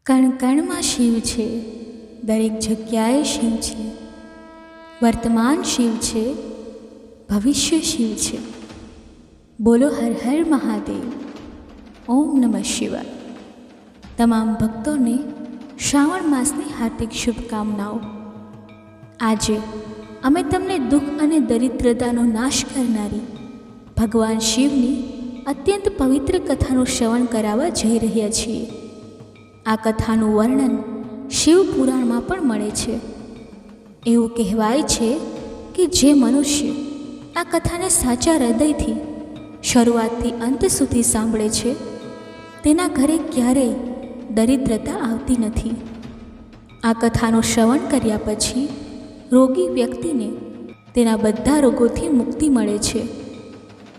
કણ કણમાં શિવ છે, દરેક જગ્યાએ શિવ છે, વર્તમાન શિવ છે, ભવિષ્ય શિવ છે. બોલો હર હર મહાદેવ. ઓમ નમઃ શિવાય. તમામ ભક્તોને શ્રાવણ માસની હાર્દિક શુભકામનાઓ. આજે અમે તમને દુઃખ અને દરિદ્રતાનો નાશ કરનારી ભગવાન શિવની અત્યંત પવિત્ર કથાનું શ્રવણ કરાવવા જઈ રહ્યા છીએ. આ કથાનું વર્ણન શિવ પુરાણમાં પણ મળે છે. એવું કહેવાય છે કે જે મનુષ્ય આ કથાને સાચા હૃદયથી શરૂઆતથી અંત સુધી સાંભળે છે તેના ઘરે ક્યારેય દરિદ્રતા આવતી નથી. આ કથાનું શ્રવણ કર્યા પછી રોગી વ્યક્તિને તેના બધા રોગોથી મુક્તિ મળે છે.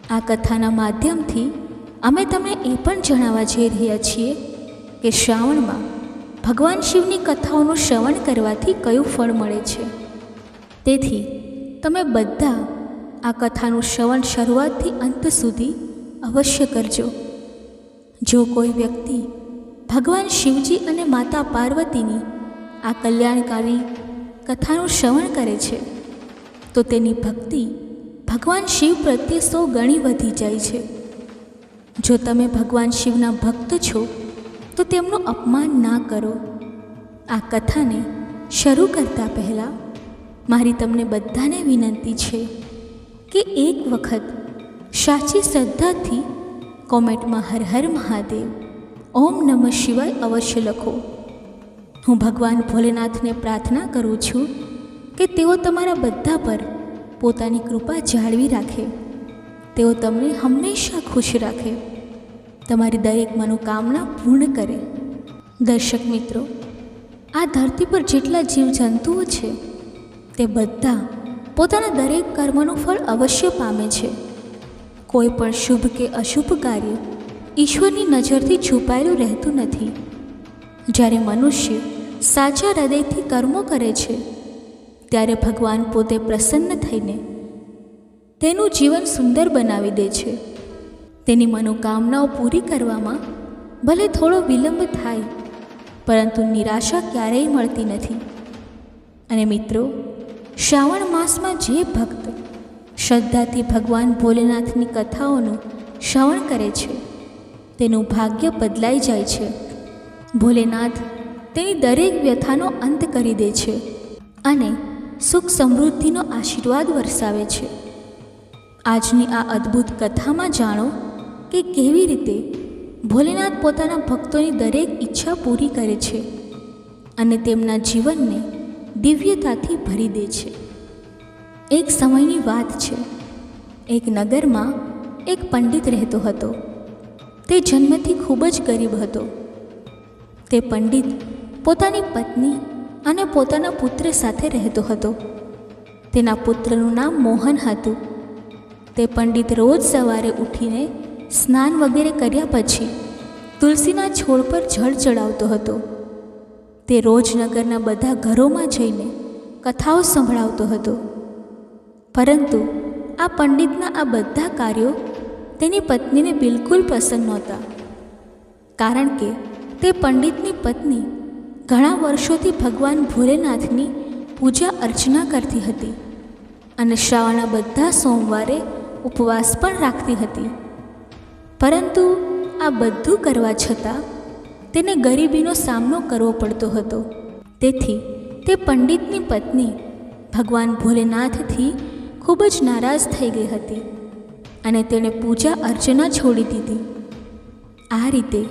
આ કથાના માધ્યમથી અમે તમને એ પણ જણાવવા જઈ રહ્યા છીએ કે શ્રાવણમાં ભગવાન શિવની કથાઓનું શ્રવણ કરવાથી કયું ફળ મળે છે. તેથી તમે બધા આ કથાનું શ્રવણ શરૂઆતથી અંત સુધી અવશ્ય કરજો. જો કોઈ વ્યક્તિ ભગવાન શિવજી અને માતા પાર્વતીની આ કલ્યાણકારી કથાનું શ્રવણ કરે છે તો તેની ભક્તિ ભગવાન શિવ પ્રત્યે 100 ગણી વધી જાય છે. જો તમે ભગવાન શિવના ભક્ત છો તો તેમનું અપમાન ના કરો. આ કથાને શરૂ કરતાં પહેલાં મારી તમને બધાને વિનંતી છે કે એક વખત સાચી શ્રદ્ધાથી કોમેન્ટમાં હર હર મહાદેવ, ઓમ નમઃ શિવાય અવશ્ય લખો. હું ભગવાન ભોલેનાથને પ્રાર્થના કરું છું કે તેઓ તમારા બધા પર પોતાની કૃપા જાળવી રાખે. તેઓ તમને હંમેશા ખુશ રાખે, તમારી દરેક મનોકામના પૂર્ણ કરે. દર્શક મિત્રો, આ ધરતી પર જેટલા જીવજંતુઓ છે તે બધા પોતાના દરેક કર્મનું ફળ અવશ્ય પામે છે. કોઈ પણ શુભ કે અશુભ કાર્ય ઈશ્વરની નજરથી છુપાયેલું રહેતું નથી. જ્યારે મનુષ્ય સાચા હૃદયથી કર્મો કરે છે ત્યારે ભગવાન પોતે પ્રસન્ન થઈને તેનું જીવન સુંદર બનાવી દે છે. તેની મનોકામનાઓ પૂરી કરવામાં ભલે થોડો વિલંબ થાય, પરંતુ નિરાશા ક્યારેય મળતી નથી. અને મિત્રો, શ્રાવણ માસમાં જે ભક્ત શ્રદ્ધાથી ભગવાન ભોલેનાથની કથાઓનું શ્રવણ કરે છે તેનું ભાગ્ય બદલાઈ જાય છે. ભોલેનાથ તેની દરેક વ્યથાનો અંત કરી દે છે અને સુખ સમૃદ્ધિનો આશીર્વાદ વરસાવે છે. આજની આ અદ્ભુત કથામાં જાણો કે કેવી રીતે ભોલેનાથ પોતાના ભક્તોની દરેક ઈચ્છા પૂરી કરે છે અને તેમના જીવનને દિવ્યતાથી ભરી દે છે. એક સમયની વાત છે. એક નગરમાં એક પંડિત રહેતો હતો. તે જન્મથી ખૂબ જ ગરીબ હતો. તે પંડિત પોતાની પત્ની અને પોતાના પુત્ર સાથે રહેતો હતો. તેના પુત્રનું નામ મોહન હતું. તે પંડિત રોજ સવારે ઉઠીને સ્નાન વગેરે કર્યા પછી તુલસીના છોડ પર જળ ચડાવતો હતો. તે રોજ નગરના બધા ઘરોમાં જઈને કથાઓ સંભળાવતો હતો. પરંતુ આ પંડિતના આ બધા કાર્યો તેની પત્નીને બિલકુલ પસંદ નહોતા. કારણ કે તે પંડિતની પત્ની ઘણા વર્ષોથી ભગવાન ભોલેનાથની પૂજા અર્ચના કરતી હતી અને શ્રાવણના બધા સોમવારે ઉપવાસ પણ રાખતી હતી. પરંતુ આ બધું કરવા છતાં તેને ગરીબીનો સામનો કરવો પડતો હતો. તેથી તે પંડિતની પત્ની ભગવાન ભોલેનાથથી ખૂબ જ નારાજ થઈ ગઈ હતી અને તેણે પૂજા અર્ચના છોડી દીધી. આ રીતે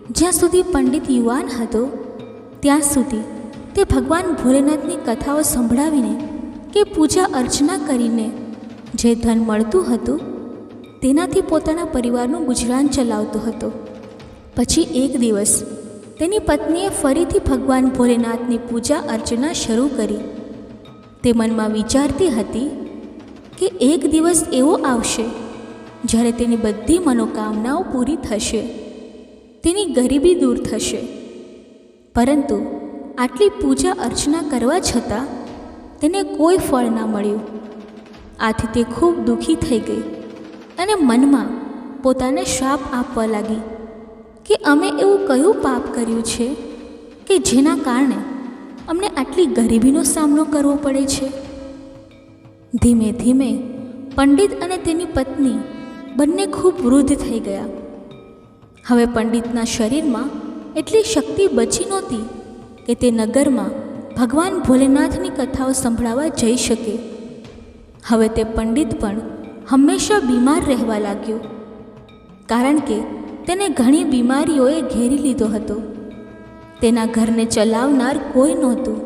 જ્યાં સુધી પંડિત યુવાન હતો ત્યાં સુધી તે ભગવાન ભોલેનાથની કથાઓ સંભળાવીને કે પૂજા અર્ચના કરીને જે ધન મળતું હતું તેનાથી પોતાના પરિવારનું ગુજરાન ચલાવતો હતો. પછી એક દિવસ તેની પત્નીએ ફરીથી ભગવાન ભોલેનાથની પૂજા અર્ચના શરૂ કરી. તે મનમાં વિચારતી હતી કે એક દિવસ એવો આવશે જ્યારે તેની બધી મનોકામનાઓ પૂરી થશે, તેની ગરીબી દૂર થશે. પરંતુ આટલી પૂજા અર્ચના કરવા છતાં તેને કોઈ ફળ ના મળ્યું. આથી તે ખૂબ દુઃખી થઈ ગઈ અને મનમાં પોતાને શ્રાપ આપવા લાગી કે અમે એવું કયું પાપ કર્યું છે કે જેના કારણે અમને આટલી ગરીબીનો સામનો કરવો પડે છે? ધીમે ધીમે પંડિત અને તેની પત્ની બંને ખૂબ વૃદ્ધ થઈ ગયા. હવે પંડિતના શરીરમાં એટલી શક્તિ બચી નહોતી કે તે નગરમાં ભગવાન ભોલેનાથની કથાઓ સંભળાવવા જઈ શકે. હવે તે પંડિત પણ હંમેશા બીમાર રહેવા લાગ્યો, કારણ કે તેને ઘણી બીમારીઓએ ઘેરી લીધો હતો. તેના ઘરને ચલાવનાર કોઈ નહોતું.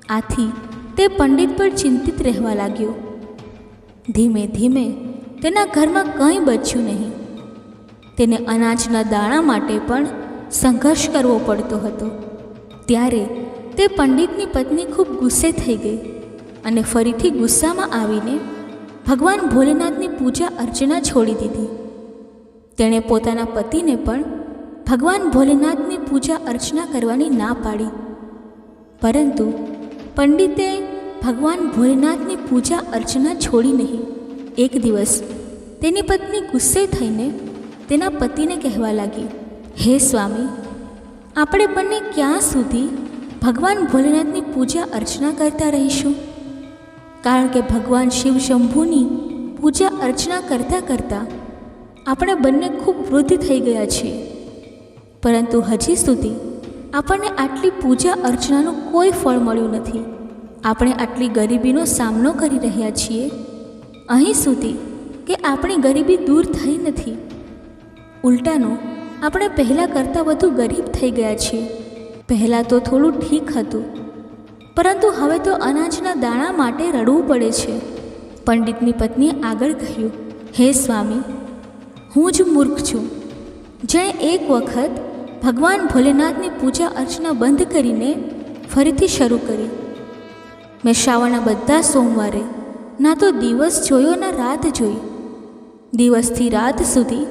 આથી તે પંડિત પર ચિંતિત રહેવા લાગ્યો. ધીમે ધીમે તેના ઘરમાં કંઈ બચ્યું નહીં. તેને અનાજના દાણા માટે પણ સંઘર્ષ કરવો પડતો હતો. ત્યારે તે પંડિતની પત્ની ખૂબ ગુસ્સે થઈ ગઈ અને ફરીથી ગુસ્સામાં આવીને ભગવાન ભોલેનાથની પૂજા અર્ચના છોડી દીધી. તેણે પોતાના પતિને પણ ભગવાન ભોલેનાથની પૂજા અર્ચના કરવાની ના પાડી. પરંતુ પંડિતે ભગવાન ભોલેનાથની પૂજા અર્ચના છોડી નહીં. એક દિવસ તેની પત્ની ગુસ્સે થઈને તેના પતિને કહેવા લાગી, હે સ્વામી, આપણે બંને ક્યાં સુધી ભગવાન ભોલેનાથની પૂજા અર્ચના કરતા રહીશું? કારણ કે ભગવાન શિવ શંભુની પૂજા અર્ચના કરતાં કરતાં આપણે બંને ખૂબ વૃદ્ધ થઈ ગયા છીએ, પરંતુ હજી સુધી આપણને આટલી પૂજા અર્ચનાનું કોઈ ફળ મળ્યું નથી. આપણે આટલી ગરીબીનો સામનો કરી રહ્યા છીએ અહીં સુધી કે આપણી ગરીબી દૂર થઈ નથી. ઉલટાનું આપણે પહેલાં કરતાં વધુ ગરીબ થઈ ગયા છીએ. પહેલાં તો થોડું ઠીક હતું, પરંતુ હવે તો અનાજના દાણા માટે રડવું પડે છે. પંડિતની પત્નીએ આગળ કહ્યું, હે સ્વામી, હું જ મૂર્ખ છું, જેણે એક વખત ભગવાન ભોલેનાથની પૂજા અર્ચના બંધ કરીને ફરીથી શરૂ કરી. મેં શ્રાવણના બધા સોમવારે ના તો દિવસ જોયો ના રાત જોઈ. દિવસથી રાત સુધી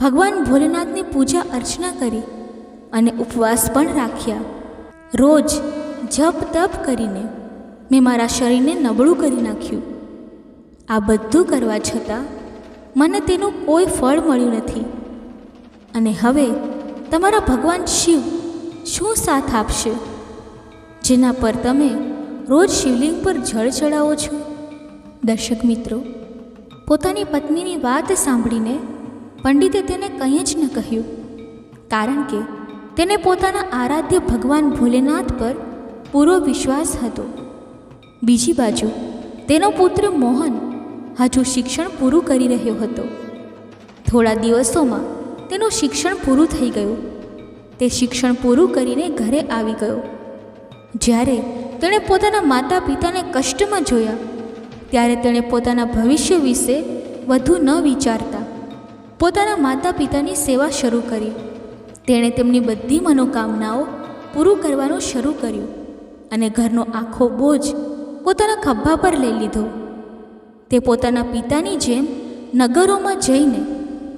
ભગવાન ભોલેનાથની પૂજા અર્ચના કરી અને ઉપવાસ પણ રાખ્યા. રોજ જપ તપ કરીને મેં મારા શરીરને નબળું કરી નાખ્યું. આ બધું કરવા છતાં મને તેનું કોઈ ફળ મળ્યું નથી. અને હવે તમારા ભગવાન શિવ શું સાથ આપશે, જેના પર તમે રોજ શિવલિંગ પર જળ ચડાવો છો? દર્શક મિત્રો, પોતાની પત્નીની વાત સાંભળીને પંડિતે તેને કંઈ જ ન કહ્યું, કારણ કે તેને પોતાના આરાધ્ય ભગવાન ભોલેનાથ પર પૂરો વિશ્વાસ હતો. બીજી બાજુ તેનો પુત્ર મોહન હજુ શિક્ષણ પૂરું કરી રહ્યો હતો. થોડા દિવસોમાં તેનું શિક્ષણ પૂરું થઈ ગયું. તે શિક્ષણ પૂરું કરીને ઘરે આવી ગયો. જ્યારે તેણે પોતાના માતા પિતાને કષ્ટમાં જોયા, ત્યારે તેણે પોતાના ભવિષ્ય વિશે વધુ ન વિચારતા પોતાના માતા પિતાની સેવા શરૂ કરી. તેણે તેમની બધી મનોકામનાઓ પૂરું કરવાનું શરૂ કર્યું અને ઘરનો આખો બોજ પોતાના ખભા પર લઈ લીધો. તે પોતાના પિતાની જેમ નગરોમાં જઈને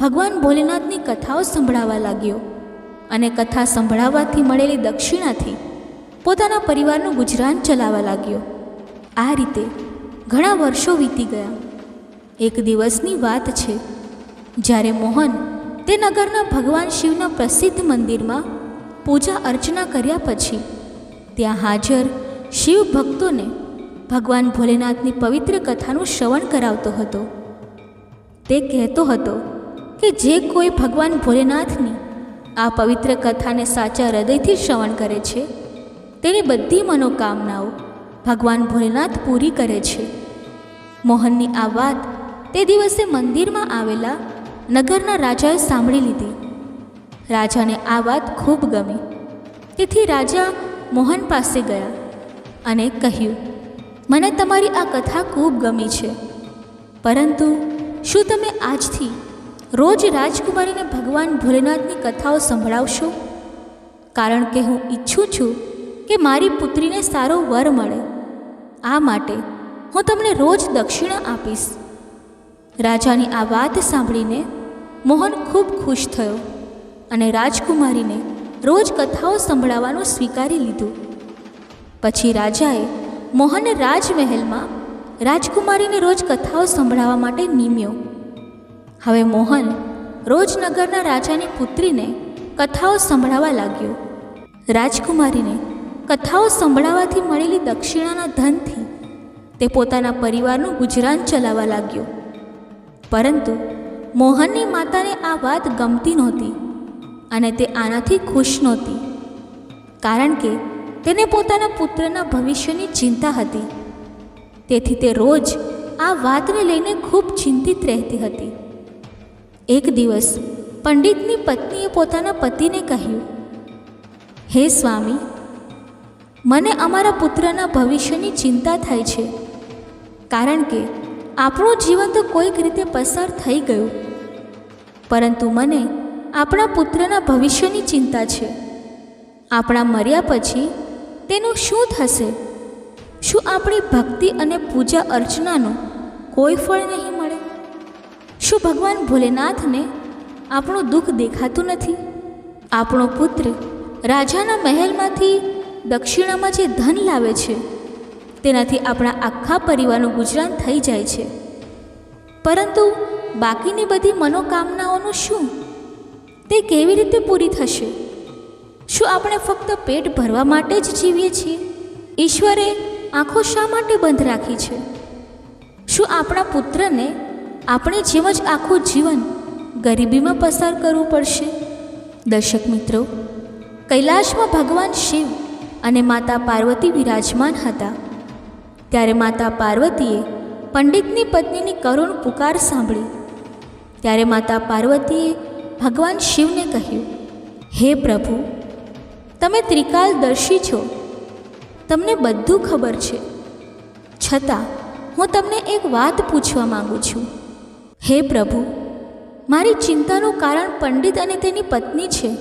ભગવાન ભોલેનાથની કથાઓ સંભળાવવા લાગ્યો અને કથા સંભળાવવાથી મળેલી દક્ષિણાથી પોતાના પરિવારનું ગુજરાન ચલાવવા લાગ્યો. આ રીતે ઘણા વર્ષો વીતી ગયા. એક દિવસની વાત છે, જ્યારે મોહન તે નગરના ભગવાન શિવના પ્રસિદ્ધ મંદિરમાં પૂજા અર્ચના કર્યા પછી ત્યાં હાજર શિવ ભક્તોને ભગવાન ભોલેનાથની પવિત્ર કથાનું શ્રવણ કરાવતો હતો. તે કહેતો હતો કે જે કોઈ ભગવાન ભોલેનાથની આ પવિત્ર કથાને સાચા હૃદયથી શ્રવણ કરે છે, તેની બધી મનોકામનાઓ ભગવાન ભોલેનાથ પૂરી કરે છે. મોહનની આ વાત તે દિવસે મંદિરમાં આવેલા નગરના રાજાએ સાંભળી લીધી. રાજાને આ વાત ખૂબ ગમી. તેથી રાજા મોહન પાસે ગયા અને કહ્યું, મને તમારી આ કથા ખૂબ ગમી છે, પરંતુ શું તમે આજથી રોજ રાજકુમારીને ભગવાન ભોલેનાથની કથાઓ સંભળાવશો? કારણ કે હું ઈચ્છું છું કે મારી પુત્રીને સારો વર મળે. આ માટે હું તમને રોજ દક્ષિણા આપીશ. રાજાની આ વાત સાંભળીને મોહન ખૂબ ખુશ થયો અને રાજકુમારીને રોજ કથાઓ સંભળાવવાનું સ્વીકારી લીધું. પછી રાજાએ મોહનને રાજમહેલમાં રાજકુમારીને રોજ કથાઓ સંભળાવવા માટે નિમ્યો. હવે મોહન રોજ નગરના રાજાની પુત્રીને કથાઓ સંભળાવવા લાગ્યો. રાજકુમારીને કથાઓ સંભળાવવાથી મળેલી દક્ષિણાના ધનથી તે પોતાના પરિવારનું ગુજરાન ચલાવવા લાગ્યો. પરંતુ મોહનની માતાને આ વાત ગમતી નહોતી અને તે આનાથી ખુશ નહોતી, કારણ કે તેને પોતાના પુત્રના ભવિષ્યની ચિંતા હતી. તેથી તે રોજ આ વાતને લઈને ખૂબ ચિંતિત રહેતી હતી. એક દિવસ પંડિતની પત્નીએ પોતાના પતિને કહ્યું, હે સ્વામી, મને અમારા પુત્રના ભવિષ્યની ચિંતા થાય છે, કારણ કે આપણું જીવન તો કોઈક રીતે પસાર થઈ ગયું, પરંતુ મને આપણા પુત્રના ભવિષ્યની ચિંતા છે. આપણા મર્યા પછી તેનું શું થશે? શું આપણી ભક્તિ અને પૂજા અર્ચનાનું કોઈ ફળ નહીં મળે? શું ભગવાન ભોલેનાથને આપણું દુઃખ દેખાતું નથી? આપણો પુત્ર રાજાના મહેલમાંથી દક્ષિણામાં જે ધન લાવે છે તેનાથી આપણા આખા પરિવારનું ગુજરાન થઈ જાય છે, પરંતુ બાકીની બધી મનોકામનાઓનું શું? તે કેવી રીતે પૂરી થશે? શું આપણે ફક્ત પેટ ભરવા માટે જ જીવીએ છીએ? ઈશ્વરે આંખો શા માટે બંધ રાખી છે? શું આપણા પુત્રને આપણે જેમ જ આખું જીવન ગરીબીમાં પસાર કરવું પડશે? દર્શક મિત્રો, કૈલાશમાં ભગવાન શિવ અને માતા પાર્વતી વિરાજમાન હતા. ત્યારે માતા પાર્વતીએ પંડિતની પત્નીની કરુણ પુકાર સાંભળી. ત્યારે માતા પાર્વતીએ ભગવાન શિવને કહ્યું, હે પ્રભુ, તમે ત્રિકાલદર્શી છો, તમને બધું ખબર છે, છતાં હું તમને એક વાત પૂછવા માગું છું. હે પ્રભુ, મારી ચિંતાનું કારણ પંડિત અને તેની પત્ની છે.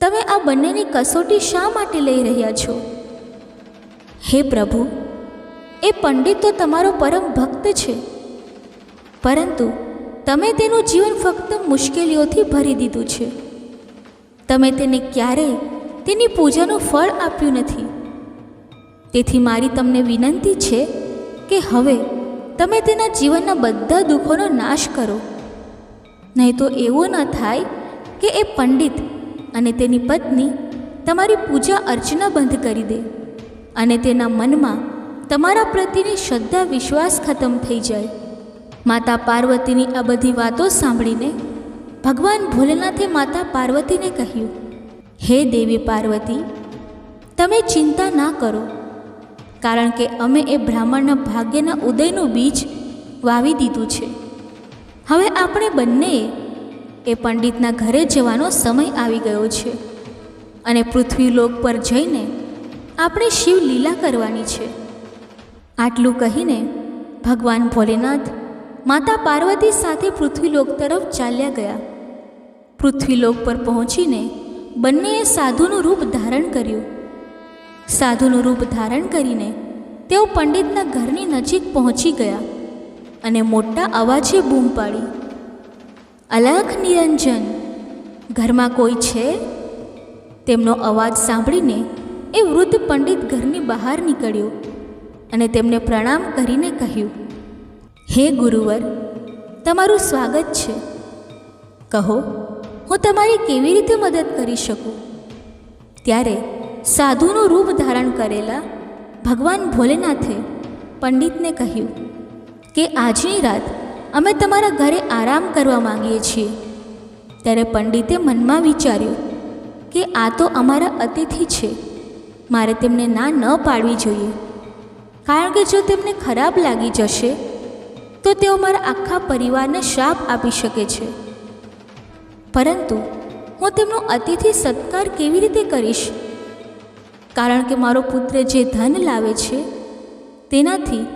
તમે આ બંનેની કસોટી શા માટે લઈ રહ્યા છો? હે પ્રભુ, એ પંડિત તો તમારો પરમ ભક્ત છે, પરંતુ તમે તેનું જીવન ફક્ત મુશ્કેલીઓથી ભરી દીધું છે. તમે તેને ક્યારેય તેની પૂજાનું ફળ આપ્યું નથી. તેથી મારી તમને વિનંતી છે કે હવે તમે તેના જીવનના બધા દુઃખોનો નાશ કરો, નહીં તો એવું ન થાય કે એ પંડિત અને તેની પત્ની તમારી પૂજા અર્ચના બંધ કરી દે અને તેના મનમાં તમારા પ્રત્યેની શ્રદ્ધા વિશ્વાસ ખતમ થઈ જાય. માતા પાર્વતીની આ બધી વાતો સાંભળીને ભગવાન ભોલેનાથે માતા પાર્વતીને કહ્યું, હે દેવી પાર્વતી, તમે ચિંતા ના કરો, કારણ કે અમે એ બ્રાહ્મણના ભાગ્યના ઉદયનું બીજ વાવી દીધું છે. હવે આપણે બંનેએ એ પંડિતના ઘરે જવાનો સમય આવી ગયો છે અને પૃથ્વીલોક પર જઈને આપણે શિવ લીલા કરવાની છે. આટલું કહીને ભગવાન ભોલેનાથ માતા પાર્વતી સાથે પૃથ્વીલોક તરફ ચાલ્યા ગયા. પૃથ્વીલોક પર પહોંચીને બંનેએ સાધુનું રૂપ ધારણ કર્યું. સાધુનું રૂપ ધારણ કરીને તેઓ પંડિતના ઘરની નજીક પહોંચી ગયા અને મોટા અવાજે બૂમ પાડી, અલખ નિરંજન, ઘરમાં કોઈ છે? તેમનો અવાજ સાંભળીને એ વૃદ્ધ પંડિત ઘરની બહાર નીકળ્યો અને તેમને પ્રણામ કરીને કહ્યું, હે ગુરુવર, તમારું સ્વાગત છે. કહો, હું તમારી કેવી રીતે મદદ કરી શકું? ત્યારે સાધુનું રૂપ ધારણ કરેલા ભગવાન ભોલેનાથે પંડિતને કહ્યું કે આજની રાત અમે તમારા ઘરે આરામ કરવા માંગીએ છીએ. ત્યારે પંડિતે મનમાં વિચાર્યું કે આ તો અમારા અતિથિ છે, મારે તેમને ના ન પાડવી જોઈએ, કારણ કે જો તેમને ખરાબ લાગી જશે તો તેઓ મારા આખા પરિવારને શ્રાપ આપી શકે છે. પરંતુ હું તેમનો અતિથિ સત્કાર કેવી રીતે કરીશ? કારણ કે મારો પુત્ર જે ધન લાવે છે તેનાથી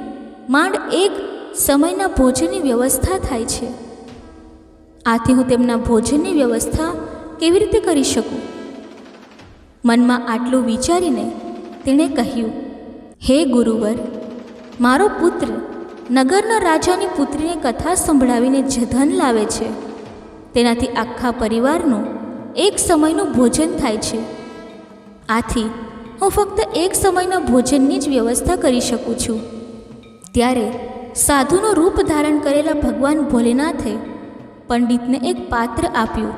માંડ એક સમયના ભોજનની વ્યવસ્થા થાય છે. આથી હું તેમના ભોજનની વ્યવસ્થા કેવી રીતે કરી શકું? મનમાં આટલું વિચારીને તેણે કહ્યું, હે ગુરુવર, મારો પુત્ર નગરના રાજાની પુત્રીને કથા સંભળાવીને જે ધન લાવે છે તેનાથી આખા પરિવારનું એક સમયનું ભોજન થાય છે. આથી હું ફક્ત એક સમયના ભોજનની જ વ્યવસ્થા કરી શકું છું. ત્યારે સાધુનું રૂપ ધારણ કરેલા ભગવાન ભોલેનાથે પંડિતને એક પાત્ર આપ્યું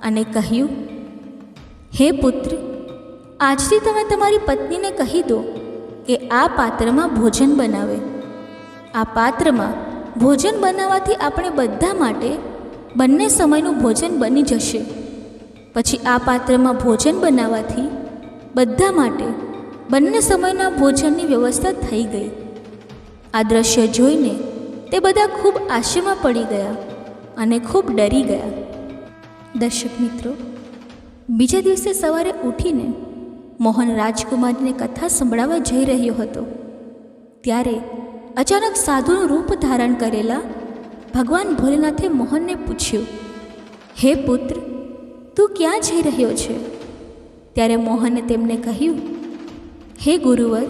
અને કહ્યું, હે પુત્ર, આજથી તમે તમારી પત્નીને કહી દો કે આ પાત્રમાં ભોજન બનાવે. આ પાત્રમાં ભોજન બનાવવાથી આપણે બધા માટે બંને સમયનું ભોજન બની જશે. પછી આ પાત્રમાં ભોજન બનાવવાથી બધા માટે બંને સમયના ભોજનની વ્યવસ્થા થઈ ગઈ. આ દ્રશ્ય જોઈને તે બધા ખૂબ આશ્ચર્યમાં પડી ગયા અને ખૂબ ડરી ગયા. દર્શક મિત્રો, બીજા દિવસે સવારે ઉઠીને મોહન રાજકુમારીને કથા સંભળાવવા જઈ રહ્યો હતો. ત્યારે અચાનક સાધુનું રૂપ ધારણ કરેલા ભગવાન ભોલેનાથે મોહનને પૂછ્યું, હે પુત્ર, તું ક્યાં જઈ રહ્યો છે? ત્યારે મોહને તેમને કહ્યું, હે ગુરુવર,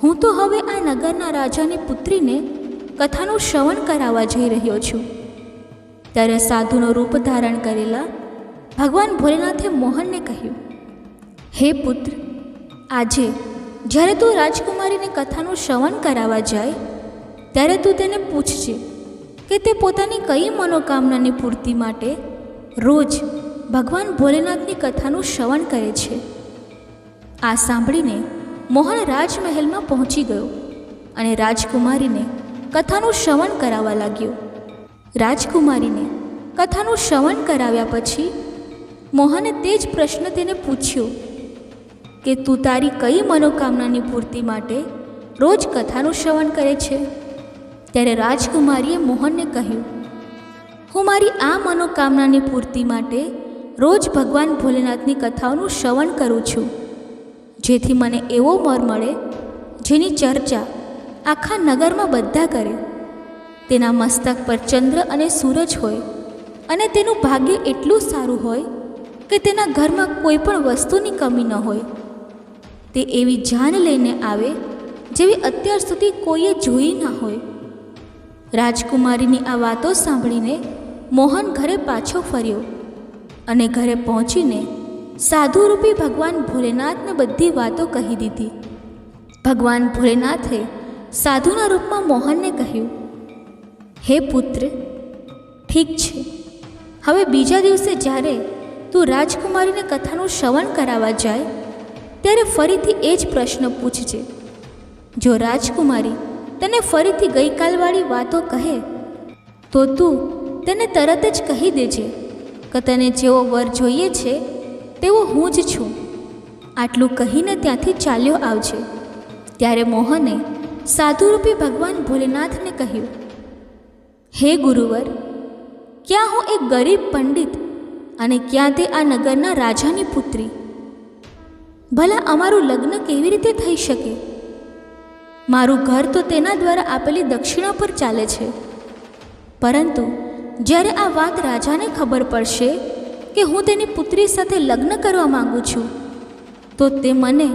હું તો હવે આ નગરના રાજાની પુત્રીને કથાનું શ્રવણ કરાવવા જઈ રહ્યો છું. ત્યારે સાધુનો રૂપ ધારણ કરેલા ભગવાન ભોલેનાથે મોહનને કહ્યું, હે પુત્ર, આજે જ્યારે તું રાજકુમારીને કથાનું શ્રવણ કરાવવા જાય ત્યારે તું તેને પૂછજે કે તે પોતાની કઈ મનોકામનાની પૂર્તિ માટે રોજ ભગવાન ભોલેનાથની કથાનું શ્રવણ કરે છે. આ સાંભળીને મોહન રાજમહેલમાં પહોંચી ગયો અને રાજકુમારીને કથાનું શ્રવણ કરાવવા લાગ્યો. રાજકુમારીને કથાનું શ્રવણ કરાવ્યા પછી મોહને તે જ પ્રશ્ન તેને પૂછ્યો કે તું તારી કઈ મનોકામનાની પૂર્તિ માટે રોજ કથાનું શ્રવણ કરે છે? ત્યારે રાજકુમારીએ મોહનને કહ્યું, હું મારી આ મનોકામનાની પૂર્તિ માટે રોજ ભગવાન ભોલેનાથની કથાઓનું શ્રવણ કરું છું, જેથી મને એવો વર મળે જેની ચર્ચા આખા નગરમાં બધા કરે. તેના મસ્તક પર ચંદ્ર અને સૂરજ હોય અને તેનું ભાગ્ય એટલું સારું હોય કે તેના ઘરમાં કોઈ પણ વસ્તુની કમી ન હોય. તે એવી જાન લઈને આવે જેવી અત્યાર સુધી કોઈએ જોઈ ના હોય. રાજકુમારીની આ વાતો સાંભળીને મોહન ઘરે પાછો ફર્યો અને ઘરે પહોંચીને સાધુરૂપી ભગવાન ભોલેનાથને બધી વાતો કહી દીધી. ભગવાન ભોલેનાથે સાધુના રૂપમાં મોહનને કહ્યું, હે પુત્ર, ઠીક છે, હવે બીજા દિવસે જ્યારે તું રાજકુમારીને કથાનું શ્રવણ કરાવવા જાય ત્યારે ફરીથી એ જ પ્રશ્ન પૂછજે. જો રાજકુમારી તને ફરીથી ગઈકાલવાળી વાતો કહે તો તું તેને તરત જ કહી દેજે કે તને જેવો વર જોઈએ છે તેવો હું જ છું. આટલું કહીને ત્યાંથી ચાલ્યો આવજે. ત્યારે મોહને સાધુરૂપી ભગવાન ભોલેનાથને કહ્યું, હે ગુરુવર, ક્યાં હું એક ગરીબ પંડિત અને ક્યાં તે આ નગરના રાજાની પુત્રી? ભલા અમારું લગ્ન કેવી રીતે થઈ શકે? મારું ઘર તો તેના દ્વારા આપેલી દક્ષિણા પર ચાલે છે. પરંતુ જ્યારે આ વાત રાજાને ખબર પડશે કે હું તેની પુત્રી સાથે લગ્ન કરવા માગું છું તો તે મને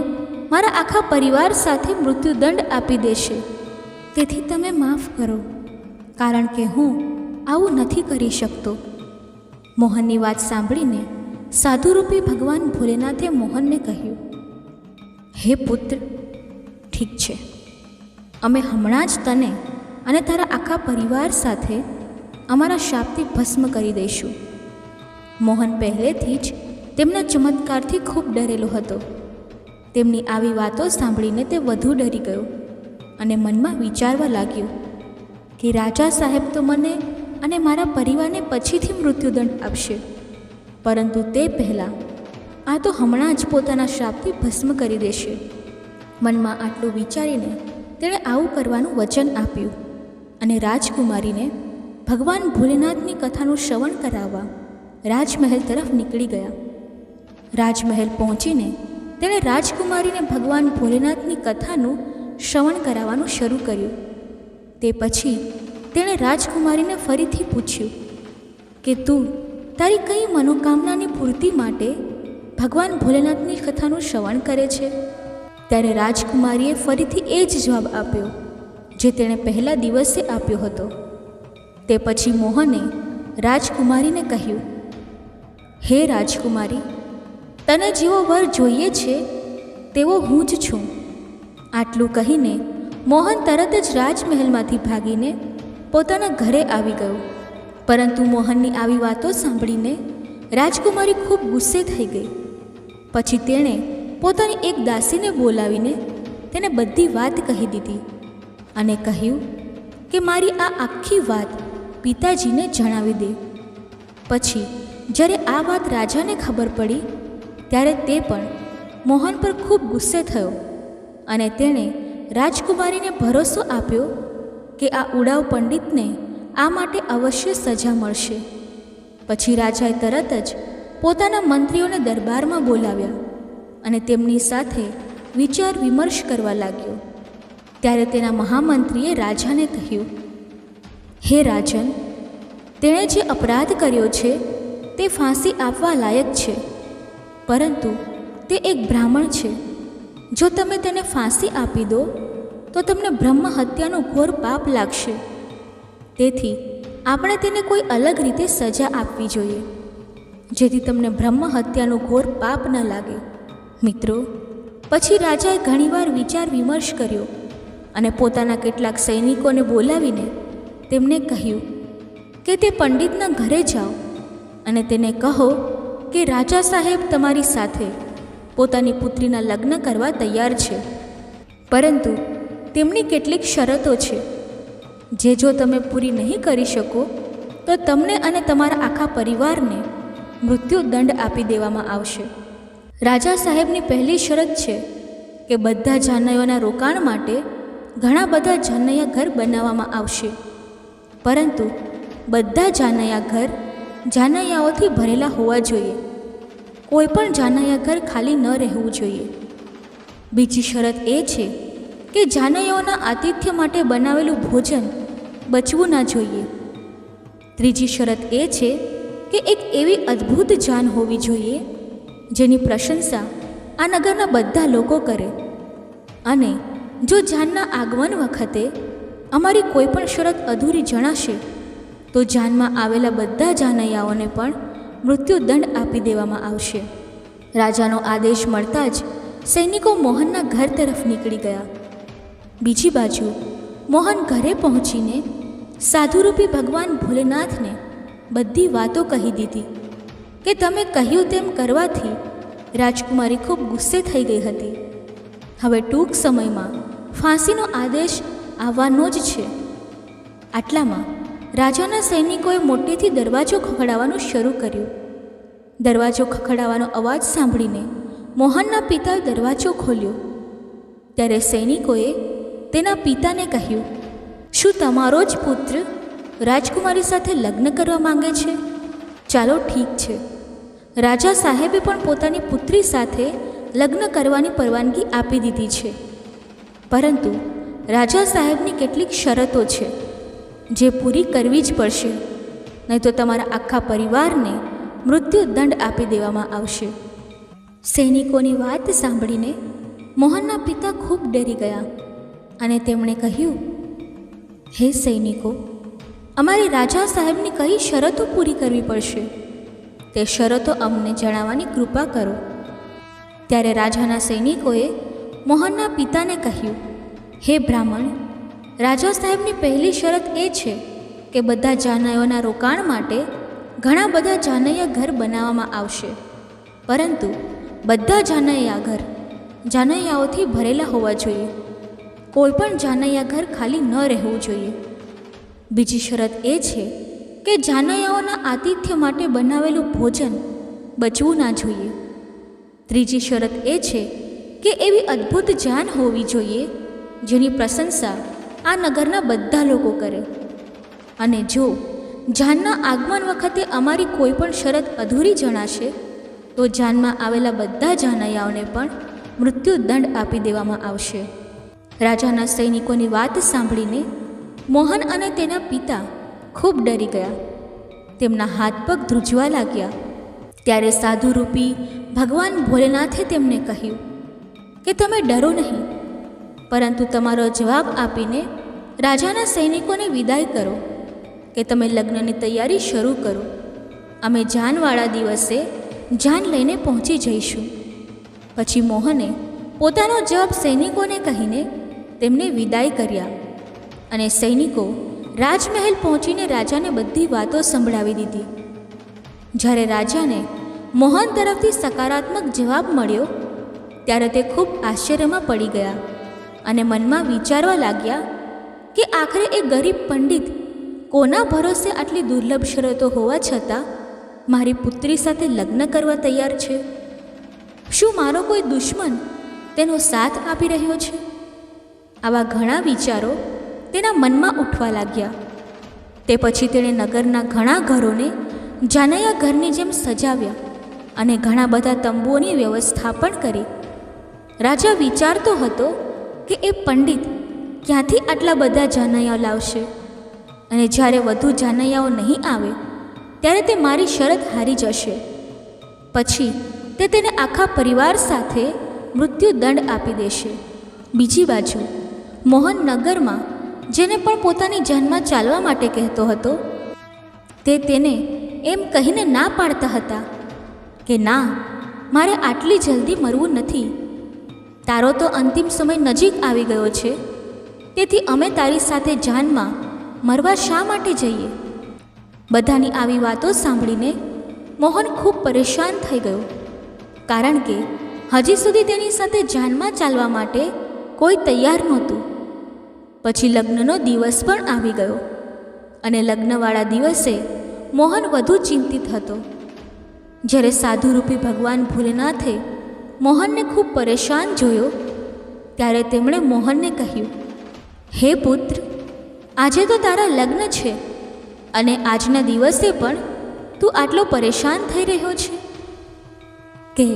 મારા આખા પરિવાર સાથે મૃત્યુદંડ આપી દેશે. તેથી તમે માફ કરો, કારણ કે હું આવું નથી કરી શકતો. મોહનની વાત સાંભળીને સાધુરૂપી ભગવાન ભોલેનાથે મોહનને કહ્યું, હે પુત્ર, ઠીક છે, અમે હમણાં જ તને અને તારા આખા પરિવાર સાથે અમારા શાપથી ભસ્મ કરી દઈશું. મોહન પહેલેથી જ તેમના ચમત્કારથી ખૂબ ડરેલો હતો. તેમની આવી વાતો સાંભળીને તે વધુ ડરી ગયો અને મનમાં વિચારવા લાગ્યો કે રાજા સાહેબ તો મને અને મારા પરિવારને પછીથી મૃત્યુદંડ આપશે, પરંતુ તે પહેલાં આ તો હમણાં જ પોતાના શ્રાપથી ભસ્મ કરી દેશે. મનમાં આટલું વિચારીને તેણે આવું કરવાનું વચન આપ્યું અને રાજકુમારીને ભગવાન ભોલેનાથની કથાનું શ્રવણ કરાવવા રાજમહેલ તરફ નીકળી ગયા. રાજમહેલ પહોંચીને તેણે રાજકુમારીને ભગવાન ભોલેનાથની કથાનું શ્રવણ કરાવવાનું શરૂ કર્યું. તે પછી તેણે રાજકુમારીને ફરીથી પૂછ્યું કે તું તારી કઈ મનોકામનાની પૂર્તિ માટે ભગવાન ભોલેનાથની કથાનું શ્રવણ કરે છે? ત્યારે રાજકુમારીએ ફરીથી એ જ જવાબ આપ્યો જે તેણે પહેલા દિવસે આપ્યો હતો. તે પછી મોહને રાજકુમારીને કહ્યું, હે રાજકુમારી, તને જેવો વર જોઈએ છે તેવો હું જ છું. આટલું કહીને મોહન તરત જ રાજમહેલમાંથી ભાગીને પોતાના ઘરે આવી ગયો. પરંતુ મોહનની આવી વાતો સાંભળીને રાજકુમારી ખૂબ ગુસ્સે થઈ ગઈ. પછી તેણે પોતાની એક દાસીને બોલાવીને તેને બધી વાત કહી દીધી અને કહ્યું કે મારી આ આખી વાત પિતાજીને જણાવી દે. પછી જ્યારે આ વાત રાજાને ખબર પડી ત્યારે તે પણ મોહન પર ખૂબ ગુસ્સે થયો અને તેણે રાજકુમારીને ભરોસો આપ્યો કે આ ઉડાવ પંડિતને આ માટે અવશ્ય સજા મળશે. પછી રાજાએ તરત જ પોતાના મંત્રીઓને દરબારમાં બોલાવ્યા અને તેમની સાથે વિચાર વિમર્શ કરવા લાગ્યો. ત્યારે તેના મહામંત્રીએ રાજાને કહ્યું, હે રાજન, તેણે જે અપરાધ કર્યો છે તે ફાંસી આપવા લાયક છે, પરંતુ તે એક બ્રાહ્મણ છે. જો તમે તેને ફાંસી આપી દો તો તમને બ્રહ્મ હત્યાનું ઘોર પાપ લાગશે. તેથી આપણે તેને કોઈ અલગ રીતે સજા આપવી જોઈએ, જેથી તમને બ્રહ્મ હત્યાનું ઘોર પાપ ન લાગે. મિત્રો, પછી રાજાએ ઘણીવાર વિચાર વિમર્શ કર્યો અને પોતાના કેટલાક સૈનિકોને બોલાવીને તેમને કહ્યું કે તે પંડિતના ઘરે જાઓ અને તેને કહો કે રાજા સાહેબ તમારી સાથે પોતાની પુત્રીના લગ્ન કરવા તૈયાર છે, પરંતુ તેમની કેટલીક શરતો છે, જે જો તમે પૂરી નહીં કરી શકો તો તમને અને તમારા આખા પરિવારને મૃત્યુદંડ આપી દેવામાં આવશે. રાજા સાહેબની પહેલી શરત છે કે બધા જાનૈયાઓના રોકાણ માટે ઘણા બધા જાનૈયા ઘર બનાવવામાં આવશે, પરંતુ બધા જાનૈયા ઘર જાનૈયાઓથી ભરેલા હોવા જોઈએ. કોઈ પણ જાનૈયા ઘર ખાલી ન રહેવું જોઈએ. બીજી શરત એ છે કે જાનૈયાઓના આતિથ્ય માટે બનાવેલું ભોજન બચવું ના જોઈએ. ત્રીજી શરત એ છે કે એક એવી અદ્ભુત જાન હોવી જોઈએ જેની પ્રશંસા આ નગરના બધા લોકો કરે, અને જો જાનના આગમન વખતે અમારી કોઈ પણ શરત અધૂરી જણાશે તો જાનમાં આવેલા બધા જાનૈયાઓને પણ મૃત્યુદંડ આપી દેવામાં આવશે. રાજાનો આદેશ મળતા જ સૈનિકો મોહનના ઘર તરફ નીકળી ગયા. બીજી બાજુ મોહન ઘરે પહોંચીને સાધુરૂપી ભગવાન ભોલેનાથને બધી વાતો કહી દીધી કે તમે કહ્યું તેમ કરવાથી રાજકુમારી ખૂબ ગુસ્સે થઈ ગઈ હતી. હવે ટૂંક સમયમાં ફાંસીનો આદેશ આવવાનો જ છે. આટલામાં રાજાના સૈનિકોએ મોટેથી દરવાજો ખખડાવવાનું શરૂ કર્યું. દરવાજો ખખડાવવાનો અવાજ સાંભળીને મોહનના પિતાએ દરવાજો ખોલ્યો. ત્યારે સૈનિકોએ તેના પિતાને કહ્યું, શું તમારો જ પુત્ર રાજકુમારી સાથે લગ્ન કરવા માંગે છે? ચાલો ઠીક છે, રાજા સાહેબે પણ પોતાની પુત્રી સાથે લગ્ન કરવાની પરવાનગી આપી દીધી છે, પરંતુ રાજા સાહેબની કેટલીક શરતો છે જે પૂરી કરવી જ પડશે, નહીં તો તમારા આખા પરિવારને મૃત્યુદંડ આપી દેવામાં આવશે. સૈનિકોની વાત સાંભળીને મોહનના પિતા ખૂબ ડરી ગયા અને તેમણે કહ્યું, હે સૈનિકો, અમારે રાજા સાહેબની કઈ શરતો પૂરી કરવી પડશે તે શરતો અમને જણાવવાની કૃપા કરો. ત્યારે રાજાના સૈનિકોએ મોહનના પિતાને કહ્યું, હે બ્રાહ્મણ, રાજા સાહેબની પહેલી શરત એ છે કે બધા જાનૈયાઓના રોકાણ માટે ઘણા બધા જાનૈયા ઘર બનાવવામાં આવશે, પરંતુ બધા જાનૈયા ઘર જાનૈયાઓથી ભરેલા હોવા જોઈએ. કોઈ પણ જાનૈયા ઘર ખાલી ન રહેવું જોઈએ. બીજી શરત એ છે કે જાનૈયાઓના આતિથ્ય માટે બનાવેલું ભોજન બચવું ના જોઈએ. ત્રીજી શરત એ છે કે એવી અદ્ભુત જાન હોવી જોઈએ જેની પ્રશંસા આ નગરના બધા લોકો કરે, અને જો જાનના આગમન વખતે અમારી કોઈ પણ શરત અધૂરી જણાશે તો જાનમાં આવેલા બધા જાનૈયાઓને પણ મૃત્યુદંડ આપી દેવામાં આવશે. રાજાના સૈનિકોની વાત સાંભળીને મોહન અને તેના પિતા ખૂબ ડરી ગયા. તેમના હાથ પગ ધ્રુજવા લાગ્યા. ત્યારે સાધુરૂપી ભગવાન ભોલેનાથે તેમને કહ્યું કે તમે ડરો નહીં, પરંતુ તમારો જવાબ આપીને રાજાના સૈનિકોને વિદાય કરો કે તમે લગ્નની તૈયારી શરૂ કરો. અમે જાનવાળા દિવસે જાન લઈને પહોંચી જઈશું. પછી મોહને પોતાનો જવાબ સૈનિકોને કહીને તેમને વિદાય કર્યા અને સૈનિકો રાજમહેલ પહોંચીને રાજાને બધી વાતો સંભળાવી દીધી. જ્યારે રાજાને મોહન તરફથી સકારાત્મક જવાબ મળ્યો ત્યારે તે ખૂબ આશ્ચર્યમાં પડી ગયા અને મનમાં વિચારવા લાગ્યા કે આખરે એ ગરીબ પંડિત કોના ભરોસે આટલી દુર્લભ શરતો હોવા છતાં મારી પુત્રી સાથે લગ્ન કરવા તૈયાર છે? શું મારો કોઈ દુશ્મન તેનો સાથ આપી રહ્યો છે? આવા ઘણા વિચારો તેના મનમાં ઉઠવા લાગ્યા. તે પછી તેણે નગરના ઘણા ઘરોને જાનૈયા ઘરની જેમ સજાવ્યા અને ઘણા બધા તંબુઓની વ્યવસ્થા પણ કરી. રાજા વિચારતો હતો કે એ પંડિત ક્યાંથી આટલા બધા જાનૈયાઓ લાવશે અને જ્યારે વધુ જાનૈયાઓ નહીં આવે ત્યારે તે મારી શરત હારી જશે. પછી તે તેને આખા પરિવાર સાથે મૃત્યુદંડ આપી દેશે. બીજી બાજુ મોહન નગરમાં જેને પણ પોતાની જાનમાં ચાલવા માટે કહેતો હતો તે તેને એમ કહીને ના પાડતા હતા કે ના, મારે આટલી જલ્દી મરવું નથી. તારો તો અંતિમ સમય નજીક આવી ગયો છે, તેથી અમે તારી સાથે જાનમાં મરવા શા માટે જઈએ? બધાની આવી વાતો સાંભળીને મોહન ખૂબ પરેશાન થઈ ગયો, કારણ કે હજી સુધી તેની સાથે જાનમાં ચાલવા માટે કોઈ તૈયાર નહોતું. પછી લગ્નનો દિવસ પણ આવી ગયો અને લગ્નવાળા દિવસે મોહન વધુ ચિંતિત હતો. જ્યારે સાધુરૂપી ભગવાન ભોલેનાથે મોહનને ખૂબ પરેશાન જોયો ત્યારે તેમણે મોહનને કહ્યું, હે પુત્ર, આજે તો તારા લગ્ન છે અને આજના દિવસે પણ તું આટલો પરેશાન થઈ રહ્યો છે કે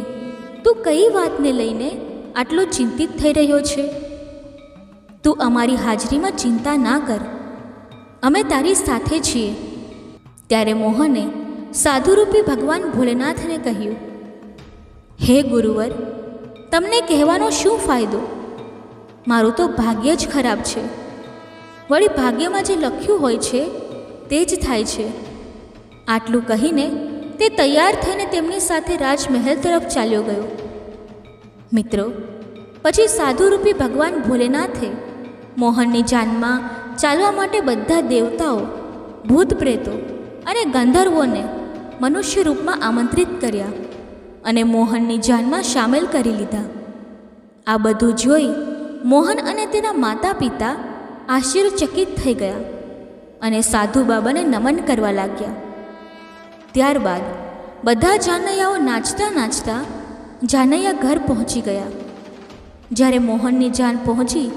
તું કઈ વાતને લઈને આટલો ચિંતિત થઈ રહ્યો છે? તું અમારી હાજરીમાં ચિંતા ના કર, અમે તારી સાથે છીએ. ત્યારે મોહને સાધુરૂપી ભગવાન ભોલેનાથને કહ્યું, હે ગુરુવર, તમને કહેવાનો શું ફાયદો? મારું તો ભાગ્ય જ ખરાબ છે. વળી ભાગ્યમાં જે લખ્યું હોય છે તે જ થાય છે. આટલું કહીને તે તૈયાર થઈને તેમની સાથે રાજમહેલ તરફ ચાલ્યો ગયો. મિત્રો, પછી સાધુરૂપી ભગવાન ભોલેનાથે મોહનની જાનમાં ચાલવા માટે બધા દેવતાઓ, ભૂત પ્રેતો અને ગંધર્વોને મનુષ્ય રૂપમાં આમંત્રિત કર્યા અને મોહનની જાનમાં સામેલ કરી લીધા. આ બધું જોઈ મોહન અને તેના માતા પિતા આશ્ચર્યચકિત થઈ ગયા અને સાધુ બાબાને નમન કરવા લાગ્યા. ત્યારબાદ બધા જાનૈયાઓ નાચતા નાચતા જાનૈયા ઘર પહોંચી ગયા. જ્યારે મોહનની જાન પહોંચી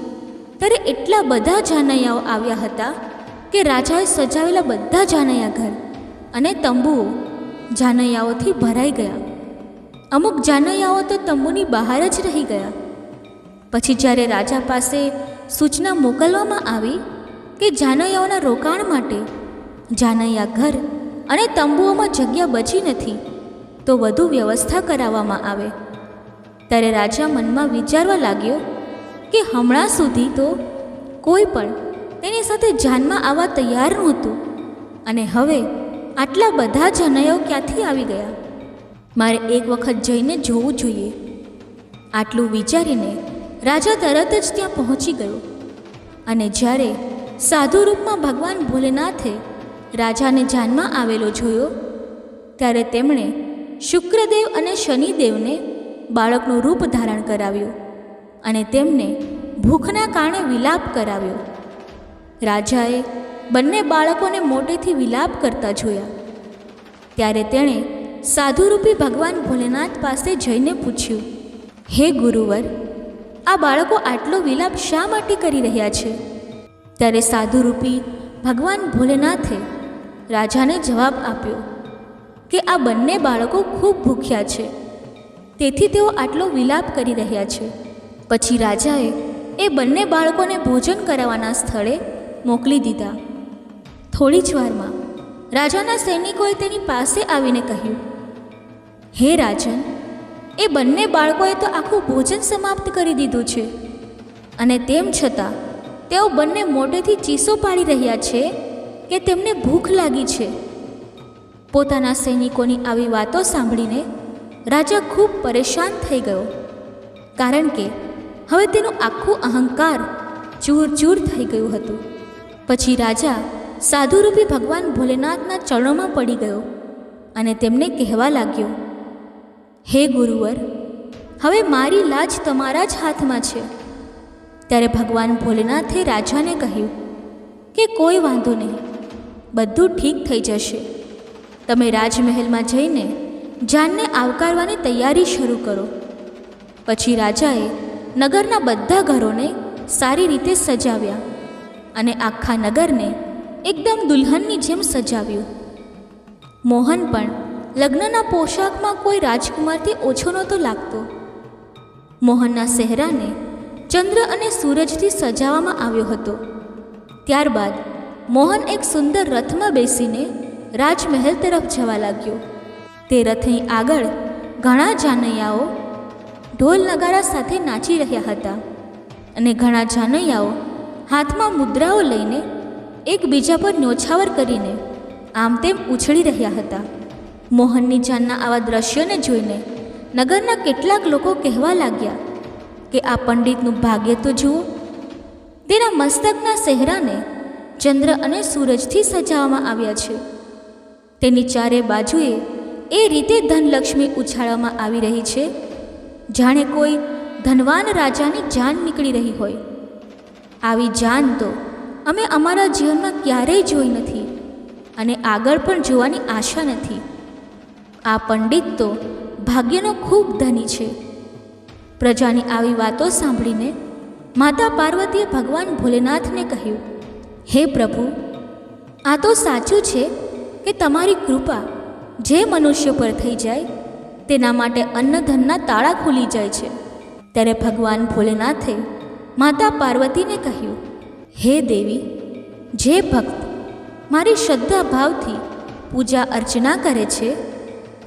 ત્યારે એટલા બધા જાનૈયાઓ આવ્યા હતા કે રાજાએ સજાવેલા બધા જાનૈયા ઘર અને તંબુઓ જાનૈયાઓથી ભરાઈ ગયા. અમુક જાનૈયાઓ તો તંબુની બહાર જ રહી ગયા. પછી જ્યારે રાજા પાસે સૂચના મોકલવામાં આવી કે જાનૈયાઓના રોકાણ માટે જાનૈયા ઘર અને તંબુઓમાં જગ્યા બચી નથી, તો વધુ વ્યવસ્થા કરાવવામાં આવે, ત્યારે રાજા મનમાં વિચારવા લાગ્યો કે હમણાં સુધી તો કોઈ પણ તેની સાથે જાનમાં આવવા તૈયાર નહોતું અને હવે આટલા બધા જાનૈયાઓ ક્યાંથી આવી ગયા? મારે એક વખત જઈને જોવું જોઈએ. આટલું વિચારીને રાજા તરત જ ત્યાં પહોંચી ગયો અને જ્યારે સાધુ રૂપમાં ભગવાન ભોલેનાથે રાજાને જાનમાં આવેલો જોયો ત્યારે તેમણે શુક્રદેવ અને શનિદેવને બાળકનું રૂપ ધારણ કરાવ્યું અને તેમને ભૂખના કારણે વિલાપ કરાવ્યો. રાજાએ બંને બાળકોને મોટેથી વિલાપ કરતા જોયા ત્યારે તેણે સાધુરૂપી ભગવાન ભોલેનાથ પાસે જઈને પૂછ્યું, હે ગુરુવર, આ બાળકો આટલો વિલાપ શા માટે કરી રહ્યા છે? ત્યારે સાધુરૂપી ભગવાન ભોલેનાથે રાજાને જવાબ આપ્યો કે આ બંને બાળકો ખૂબ ભૂખ્યા છે, તેથી તેઓ આટલો વિલાપ કરી રહ્યા છે. પછી રાજાએ એ બંને બાળકોને ભોજન કરાવવાના સ્થળે મોકલી દીધા. થોડી જ વારમાં રાજાના સૈનિકોએ તેની પાસે આવીને કહ્યું, હે રાજન, એ બંને બાળકોએ તો આખું ભોજન સમાપ્ત કરી દીધું છે અને તેમ છતાં તેઓ બંને મોઢેથી ચીસો પાડી રહ્યા છે કે તેમને ભૂખ લાગી છે. પોતાના સૈનિકોની આવી વાતો સાંભળીને રાજા ખૂબ પરેશાન થઈ ગયો, કારણ કે હવે તેનું આખું અહંકાર ચૂર ચૂર થઈ ગયું હતું. પછી રાજા સાધુરૂપી ભગવાન ભોલેનાથના ચરણોમાં પડી ગયો અને તેમને કહેવા લાગ્યો, હે ગુરુવર, હવે મારી લાજ તમારા જ હાથમાં છે. ત્યારે ભગવાન ભોલેનાથે રાજાને કહ્યું કે કોઈ વાંધો નહીં, બધું ઠીક થઈ જશે. તમે રાજમહેલમાં જઈને જાનને આવકારવાની તૈયારી શરૂ કરો. પછી રાજાએ નગરના બધા ઘરોને સારી રીતે સજાવ્યા અને આખા નગરને એકદમ દુલ્હનની જેમ સજાવ્યું. મોહન પણ લગ્નના પોશાકમાં કોઈ રાજકુમારથી ઓછો નહોતો લાગતો. મોહનના ચહેરાને ચંદ્ર અને સૂરજથી સજાવવામાં આવ્યો હતો. ત્યારબાદ મોહન એક સુંદર રથમાં બેસીને રાજમહેલ તરફ જવા લાગ્યો. તે રથની આગળ ઘણા જાનૈયાઓ ઢોલ નગારા સાથે નાચી રહ્યા હતા અને ઘણા જાનૈયાઓ હાથમાં મુદ્રાઓ લઈને એકબીજા પર ન્યોછાવર કરીને આમ તેમ ઉછળી રહ્યા હતા. મોહનની જાનના આવા દ્રશ્યોને જોઈને નગરના કેટલાક લોકો કહેવા લાગ્યા કે આ પંડિતનું ભાગ્ય તો જુઓ, તેના મસ્તકના ચહેરાને ચંદ્ર અને સૂરજથી સજાવવામાં આવ્યા છે. તેની ચારે બાજુએ એ રીતે ધનલક્ષ્મી ઉછાળવામાં આવી રહી છે જાણે કોઈ ધનવાન રાજાની જાન નીકળી રહી હોય. આવી જાન તો અમે અમારા જીવનમાં ક્યારેય જોઈ નથી અને આગળ પણ જોવાની આશા નથી. આ પંડિત તો ભાગ્યનો ખૂબ ધની છે. પ્રજાની આવી વાતો સાંભળીને માતા પાર્વતીએ ભગવાન ભોલેનાથને કહ્યું, હે પ્રભુ, આ તો સાચું છે કે તમારી કૃપા જે મનુષ્ય પર થઈ જાય તેના માટે અન્નધનના તાળા ખુલી જાય છે. ત્યારે ભગવાન ભોલેનાથે માતા પાર્વતીને કહ્યું, હે દેવી, જે ભક્ત મારી શ્રદ્ધા ભાવથી પૂજા અર્ચના કરે છે,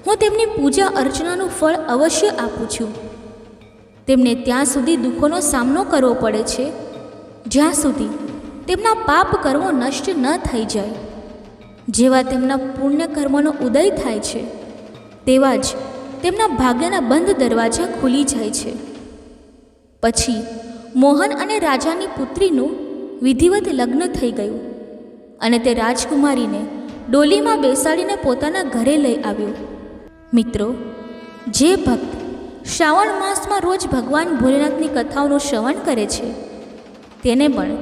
હું તેમની પૂજા અર્ચનાનું ફળ અવશ્ય આપું છું. તેમને ત્યાં સુધી દુઃખોનો સામનો કરવો પડે છે જ્યાં સુધી તેમના પાપ કર્મો નષ્ટ ન થઈ જાય. જેવા તેમના પુણ્ય કર્મોનો ઉદય થાય છે તેવા જ તેમના ભાગ્યના બંધ દરવાજા ખુલી જાય છે. પછી મોહન અને રાજાની પુત્રીનું વિધિવત લગ્ન થઈ ગયું અને તે રાજકુમારીને ડોલીમાં બેસાડીને પોતાના ઘરે લઈ આવ્યો. મિત્રો, જે ભક્ત શ્રાવણ માસમાં રોજ ભગવાન ભોલેનાથની કથાઓનું શ્રવણ કરે છે તેને પણ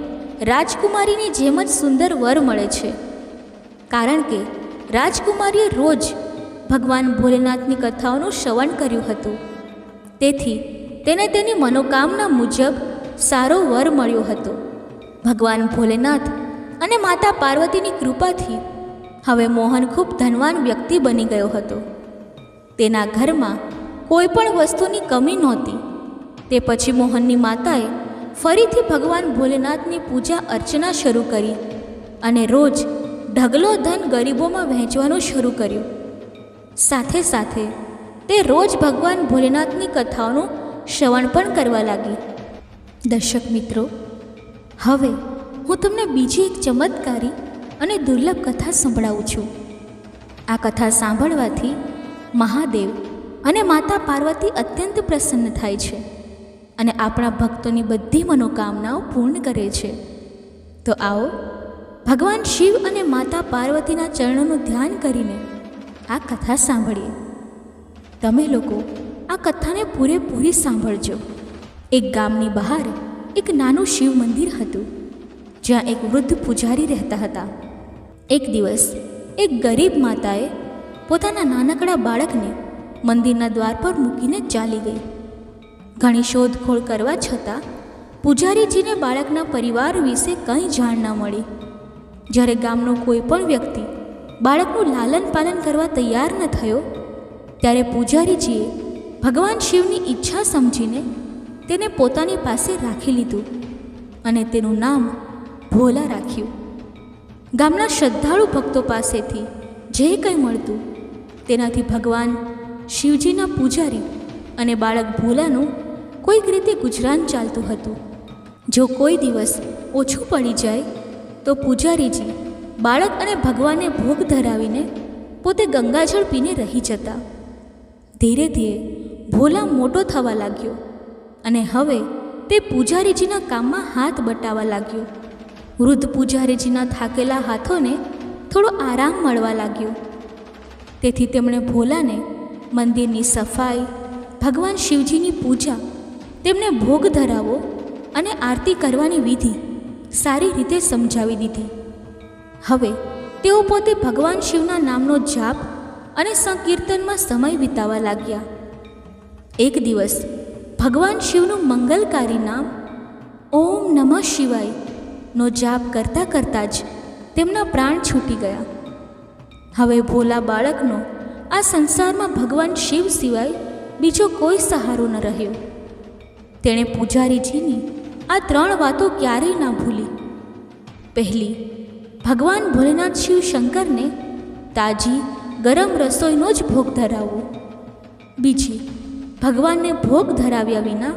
રાજકુમારીની જેમ જ સુંદર વર મળે છે. કારણ કે રાજકુમારીએ રોજ ભગવાન ભોલેનાથની કથાઓનું શ્રવણ કર્યું હતું. તેથી તેને તેની મનોકામના મુજબ સારો વર મળ્યો હતો. ભગવાન ભોલેનાથ અને માતા પાર્વતીની કૃપાથી હવે મોહન ખૂબ ધનવાન વ્યક્તિ બની ગયો હતો. તેના ઘરમાં કોઈ પણ વસ્તુની કમી નહોતી. તે પછી મોહનની માતાએ ફરીથી ભગવાન ભોલેનાથની પૂજા અર્ચના શરૂ કરી અને રોજ ઢગલો ધન ગરીબોમાં વહેંચવાનું શરૂ કર્યું. સાથે સાથે તે રોજ ભગવાન ભોલેનાથની કથાઓનું શ્રવણ પણ કરવા લાગી. દર્શક મિત્રો, હવે હું તમને બીજી એક ચમત્કારી અને દુર્લભ કથા સંભળાવું છું. આ કથા સાંભળવાથી મહાદેવ અને માતા પાર્વતી અત્યંત પ્રસન્ન થાય છે અને આપણા ભક્તોની બધી મનોકામનાઓ પૂર્ણ કરે છે. તો આવો ભગવાન શિવ અને માતા પાર્વતીના ચરણોનું ધ્યાન કરીને આ કથા સાંભળીએ. તમે લોકો આ કથાને પૂરેપૂરી સાંભળજો. એક ગામની બહાર એક નાનું શિવ મંદિર હતું જ્યાં એક વૃદ્ધ પૂજારી રહેતા હતા. એક દિવસ એક ગરીબ માતાએ પોતાના નાનકડા બાળકને મંદિરના દ્વાર પર મૂકીને ચાલી ગઈ. ઘણી શોધખોળ કરવા છતાં પૂજારીજીને બાળકના પરિવાર વિશે કંઈ જાણ ન મળી. જ્યારે ગામનો કોઈ પણ વ્યક્તિ બાળકનું લાલન પાલન કરવા તૈયાર ન થયો ત્યારે પૂજારીજીએ ભગવાન શિવની ઈચ્છા સમજીને તેને પોતાની પાસે રાખી લીધું અને તેનું નામ ભોલા રાખ્યું. ગામના શ્રદ્ધાળુ ભક્તો પાસેથી જે કંઈ મળતું તેનાથી ભગવાન શિવજીના પૂજારી અને બાળક ભોલાનું કોઈક રીતે ગુજરાન ચાલતું હતું. જો કોઈ દિવસ ઓછું પડી જાય તો પૂજારીજી બાળક અને ભગવાનને ભોગ ધરાવીને પોતે ગંગાજળ પીને રહી જતા. ધીરે ધીરે ભોલા મોટો થવા લાગ્યો અને હવે તે પૂજારીજીના કામમાં હાથ બટાવવા લાગ્યો. વૃદ્ધ પૂજારીજીના થાકેલા હાથોને થોડો આરામ મળવા લાગ્યો. તેથી તેમણે ભોલાને મંદિરની સફાઈ, ભગવાન શિવજીની પૂજા, તેમને ભોગ ધરાવો અને આરતી કરવાની વિધિ સારી રીતે સમજાવી દીધી. હવે તેઓ પોતે ભગવાન શિવના નામનો જાપ અને સંકીર્તનમાં સમય વિતાવવા લાગ્યા. એક દિવસ ભગવાન શિવનું મંગલકારી નામ ઓમ નમઃ શિવાય નો જાપ કરતાં કરતાં જ તેમના પ્રાણ છૂટી ગયા. હવે ભોલા બાળકનો આ સંસારમાં ભગવાન શિવ સિવાય બીજો કોઈ સહારો ન રહ્યો. તેણે પૂજારીજીની આ 3 વાતો ક્યારેય ના ભૂલી. પહેલી, ભગવાન ભોલેનાથ શિવ શંકરને તાજી ગરમ રસોઈનો જ ભોગ ધરાવવો. બીજી, ભગવાનને ભોગ ધરાવ્યા વિના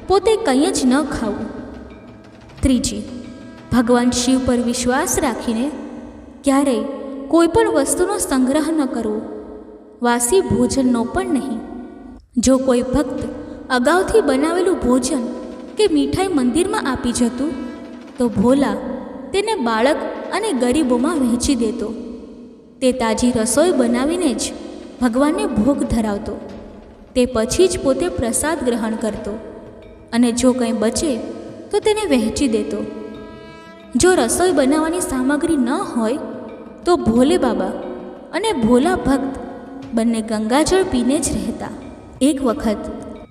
પોતે કંઈ જ ન ખાવું. ત્રીજી, ભગવાન શિવ પર વિશ્વાસ રાખીને ક્યારેય કોઈ પણ વસ્તુનો સંગ્રહ ન કરવો, વાસી ભોજનનો પણ નહીં. જો કોઈ ભક્ત અગાઉથી બનાવેલું ભોજન કે મીઠાઈ મંદિરમાં આપી જતું તો ભોલા તેને બાળક અને ગરીબોમાં વહેંચી દેતો. તે તાજી રસોઈ બનાવીને જ ભગવાનને ભોગ ધરાવતો. તે પછી જ પોતે પ્રસાદ ગ્રહણ કરતો અને જો કંઈ બચે તો તેને વહેંચી દેતો. જો રસોઈ બનાવવાની સામગ્રી ન હોય તો ભોલે બાબા અને ભોલા ભક્ત બંને ગંગાજળ પીને જ રહેતા. એક વખત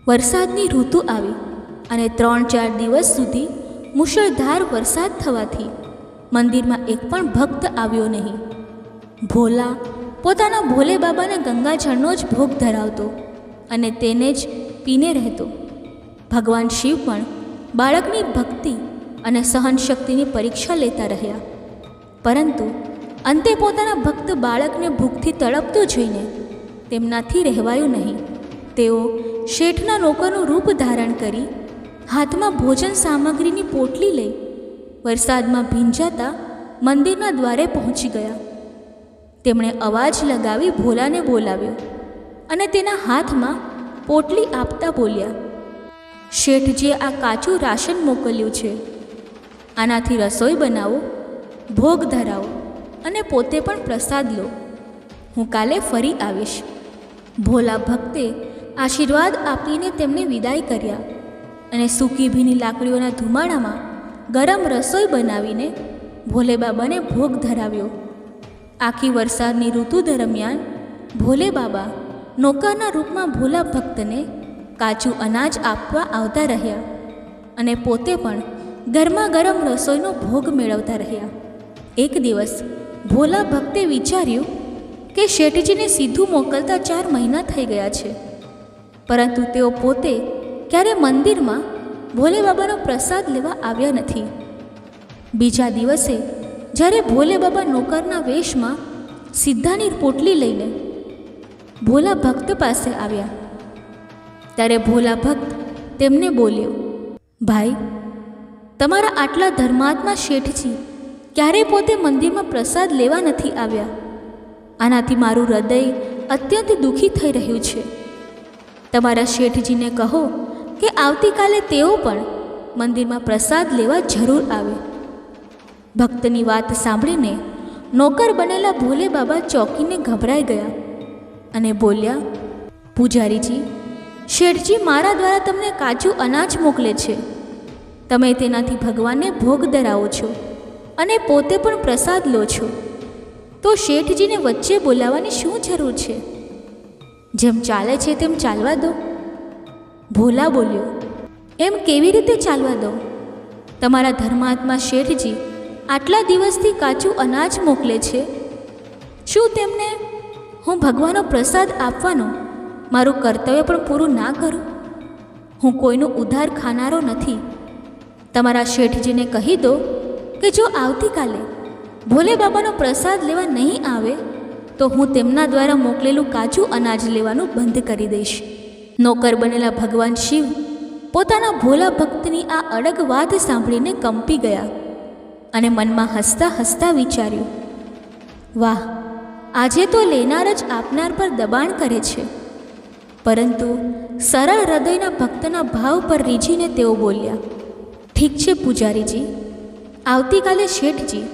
વરસાદની ઋતુ આવી અને 3-4 દિવસ સુધી મુશળધાર વરસાદ થવાથી મંદિરમાં એક પણ ભક્ત આવ્યો નહીં. ભોલા પોતાના ભોલે બાબાને ગંગાજળનો જ ભોગ ધરાવતો અને તેને જ પીને રહેતો. ભગવાન શિવ પણ બાળકની ભક્તિ અને સહનશક્તિની પરીક્ષા લેતા રહ્યા. પરંતુ અંતે પોતાના ભક્ત બાળકને ભૂખથી તડપતો જોઈને તેમનાથી રહેવાયું નહીં. તેઓ શેઠના નોકરનું રૂપ ધારણ કરી હાથમાં ભોજન સામગ્રીની પોટલી લઈ વરસાદમાં ભીંજાતા મંદિરના દ્વારે પહોંચી ગયા. તેમણે અવાજ લગાવી ભોલાને બોલાવ્યો અને તેના હાથમાં પોટલી આપતા બોલ્યા, શેઠજીએ આ કાચું રાશન મોકલ્યું છે. આનાથી રસોઈ બનાવો, ભોગ ધરાવો અને પોતે પણ પ્રસાદ લો. હું કાલે ફરી આવીશ. ભોલા ભક્તે આશીર્વાદ આપીને તેમને વિદાય કર્યા અને સૂકી ભીની લાકડીઓના ધુમાડામાં ગરમ રસોઈ બનાવીને ભોલે બાબાને ભોગ ધરાવ્યો. આખી વરસાદની ઋતુ દરમિયાન ભોલે બાબા નોકરના રૂપમાં ભોલા ભક્તને કાચું અનાજ આપવા આવતા રહ્યા અને પોતે પણ ગરમા ગરમ રસોઈનો ભોગ મેળવતા રહ્યા. એક દિવસ ભોલા ભક્તે વિચાર્યું કે શેઠજીને સીધું મોકલતા 4 મહિના થઈ ગયા છે, પરંતુ તેઓ પોતે ક્યારે મંદિરમાં ભોલે બાબાનો પ્રસાદ લેવા આવ્યા નથી. બીજા દિવસે જ્યારે ભોલે બાબા નોકરના વેશમાં સિદ્ધાની પોટલી લઈને ભોલા ભક્ત પાસે આવ્યા ત્યારે ભોલા ભક્ત તેમને બોલ્યો, ભાઈ, તમારા આટલા ધર્માત્મા શેઠજી ક્યારેય પોતે મંદિરમાં પ્રસાદ લેવા નથી આવ્યા. આનાથી મારું હૃદય અત્યંત દુઃખી થઈ રહ્યું છે. તમારા શેઠજીને કહો કે આવતીકાલે તેઓ પણ મંદિરમાં પ્રસાદ લેવા જરૂર આવે. ભક્તની વાત સાંભળીને નોકર બનેલા ભોલે બાબા ચોંકીને ગભરાઈ ગયા અને બોલ્યા, પૂજારીજી, શેઠજી મારા દ્વારા તમને કાચું અનાજ મોકલે છે. તમે તેનાથી ભગવાનને ભોગ ધરાવો છો અને પોતે પણ પ્રસાદ લો છો, તો શેઠજીને વચ્ચે બોલાવવાની શું જરૂર છે? જેમ ચાલે છે તેમ ચાલવા દો. ભોલા બોલ્યો, એમ કેવી રીતે ચાલવા દો? તમારા ધર્માત્મા શેઠજી આટલા દિવસથી કાચું અનાજ મોકલે છે. શું તેમને હું ભગવાનનો પ્રસાદ આપવાનો મારું કર્તવ્ય પણ પૂરું ના કરું? હું કોઈનો ઉધાર ખાનારો નથી. તમારા શેઠજીને કહી દો કે જો આવતીકાલે ભોલે બાબાનો પ્રસાદ લેવા નહીં આવે તો હું તેમના દ્વારા મોકલેલું કાચું અનાજ લેવાનું બંધ કરી દઈશ. નોકર બનેલા ભગવાન શિવ પોતાના ભોલા ભક્તની આ અડગ વાત સાંભળીને કંપી ગયા અને મનમાં હસતા હસતા વિચાર્યું, વાહ, આજે તો લેનાર જ આપનાર પર દબાણ કરે છે. પરંતુ સરળ હૃદયના ભક્તના ભાવ પર રીઝીને તેઓ બોલ્યા, ઠીક છે પૂજારીજી, આવતીકાલે શેઠજી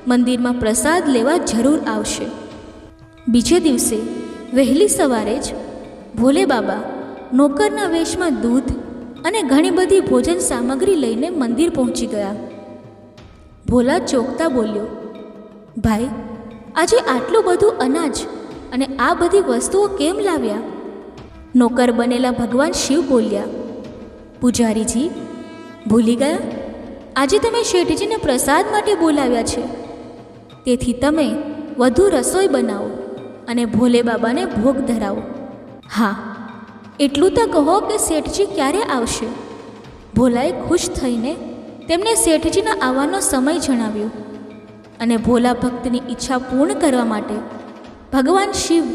મંદિરમાં પ્રસાદ લેવા જરૂર આવશે. બીજે દિવસે વહેલી સવારે જ ભોલે બાબા નોકરના વેશમાં દૂધ અને ઘણી બધી ભોજન સામગ્રી લઈને મંદિર પહોંચી ગયા. ભોલા ચોંકતા બોલ્યો, ભાઈ, આજે આટલું બધું અનાજ અને આ બધી વસ્તુઓ કેમ લાવ્યા? નોકર બનેલા ભગવાન શિવ બોલ્યા, પૂજારીજી, ભૂલી ગયા? આજે તમે શેઠજીને પ્રસાદ માટે બોલાવ્યા છે, તેથી તમે વધુ રસોઈ બનાવો અને ભોલે બાબાને ભોગ ધરાવો. હા, એટલું તો કહો કે શેઠજી ક્યારે આવશે? ભોલાએ ખુશ થઈને તેમને શેઠજીના આવવાનો સમય જણાવ્યો અને ભોલા ભક્તની ઈચ્છા પૂર્ણ કરવા માટે ભગવાન શિવ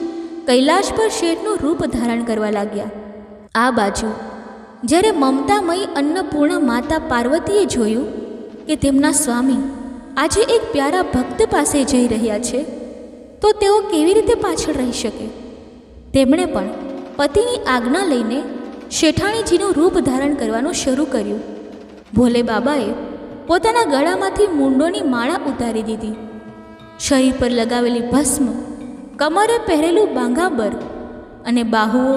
કૈલાશ પર શેઠનું રૂપ ધારણ કરવા લાગ્યા. આ બાજુ જ્યારે મમતામયી અન્નપૂર્ણા માતા પાર્વતીએ જોયું કે તેમના સ્વામી આજે એક પ્યારા ભક્ત પાસે જઈ રહ્યા છે, તો તેઓ કેવી રીતે પાછળ રહી શકે? તેમણે પણ પતિની આજ્ઞા લઈને શેઠાણીજીનું રૂપ ધારણ કરવાનું શરૂ કર્યું. ભોલે બાબાએ પોતાના ગળામાંથી મૂંડોની માળા ઉતારી દીધી. શરીર પર લગાવેલી ભસ્મ, કમરે પહેરેલું બાંગાબર અને બાહુઓ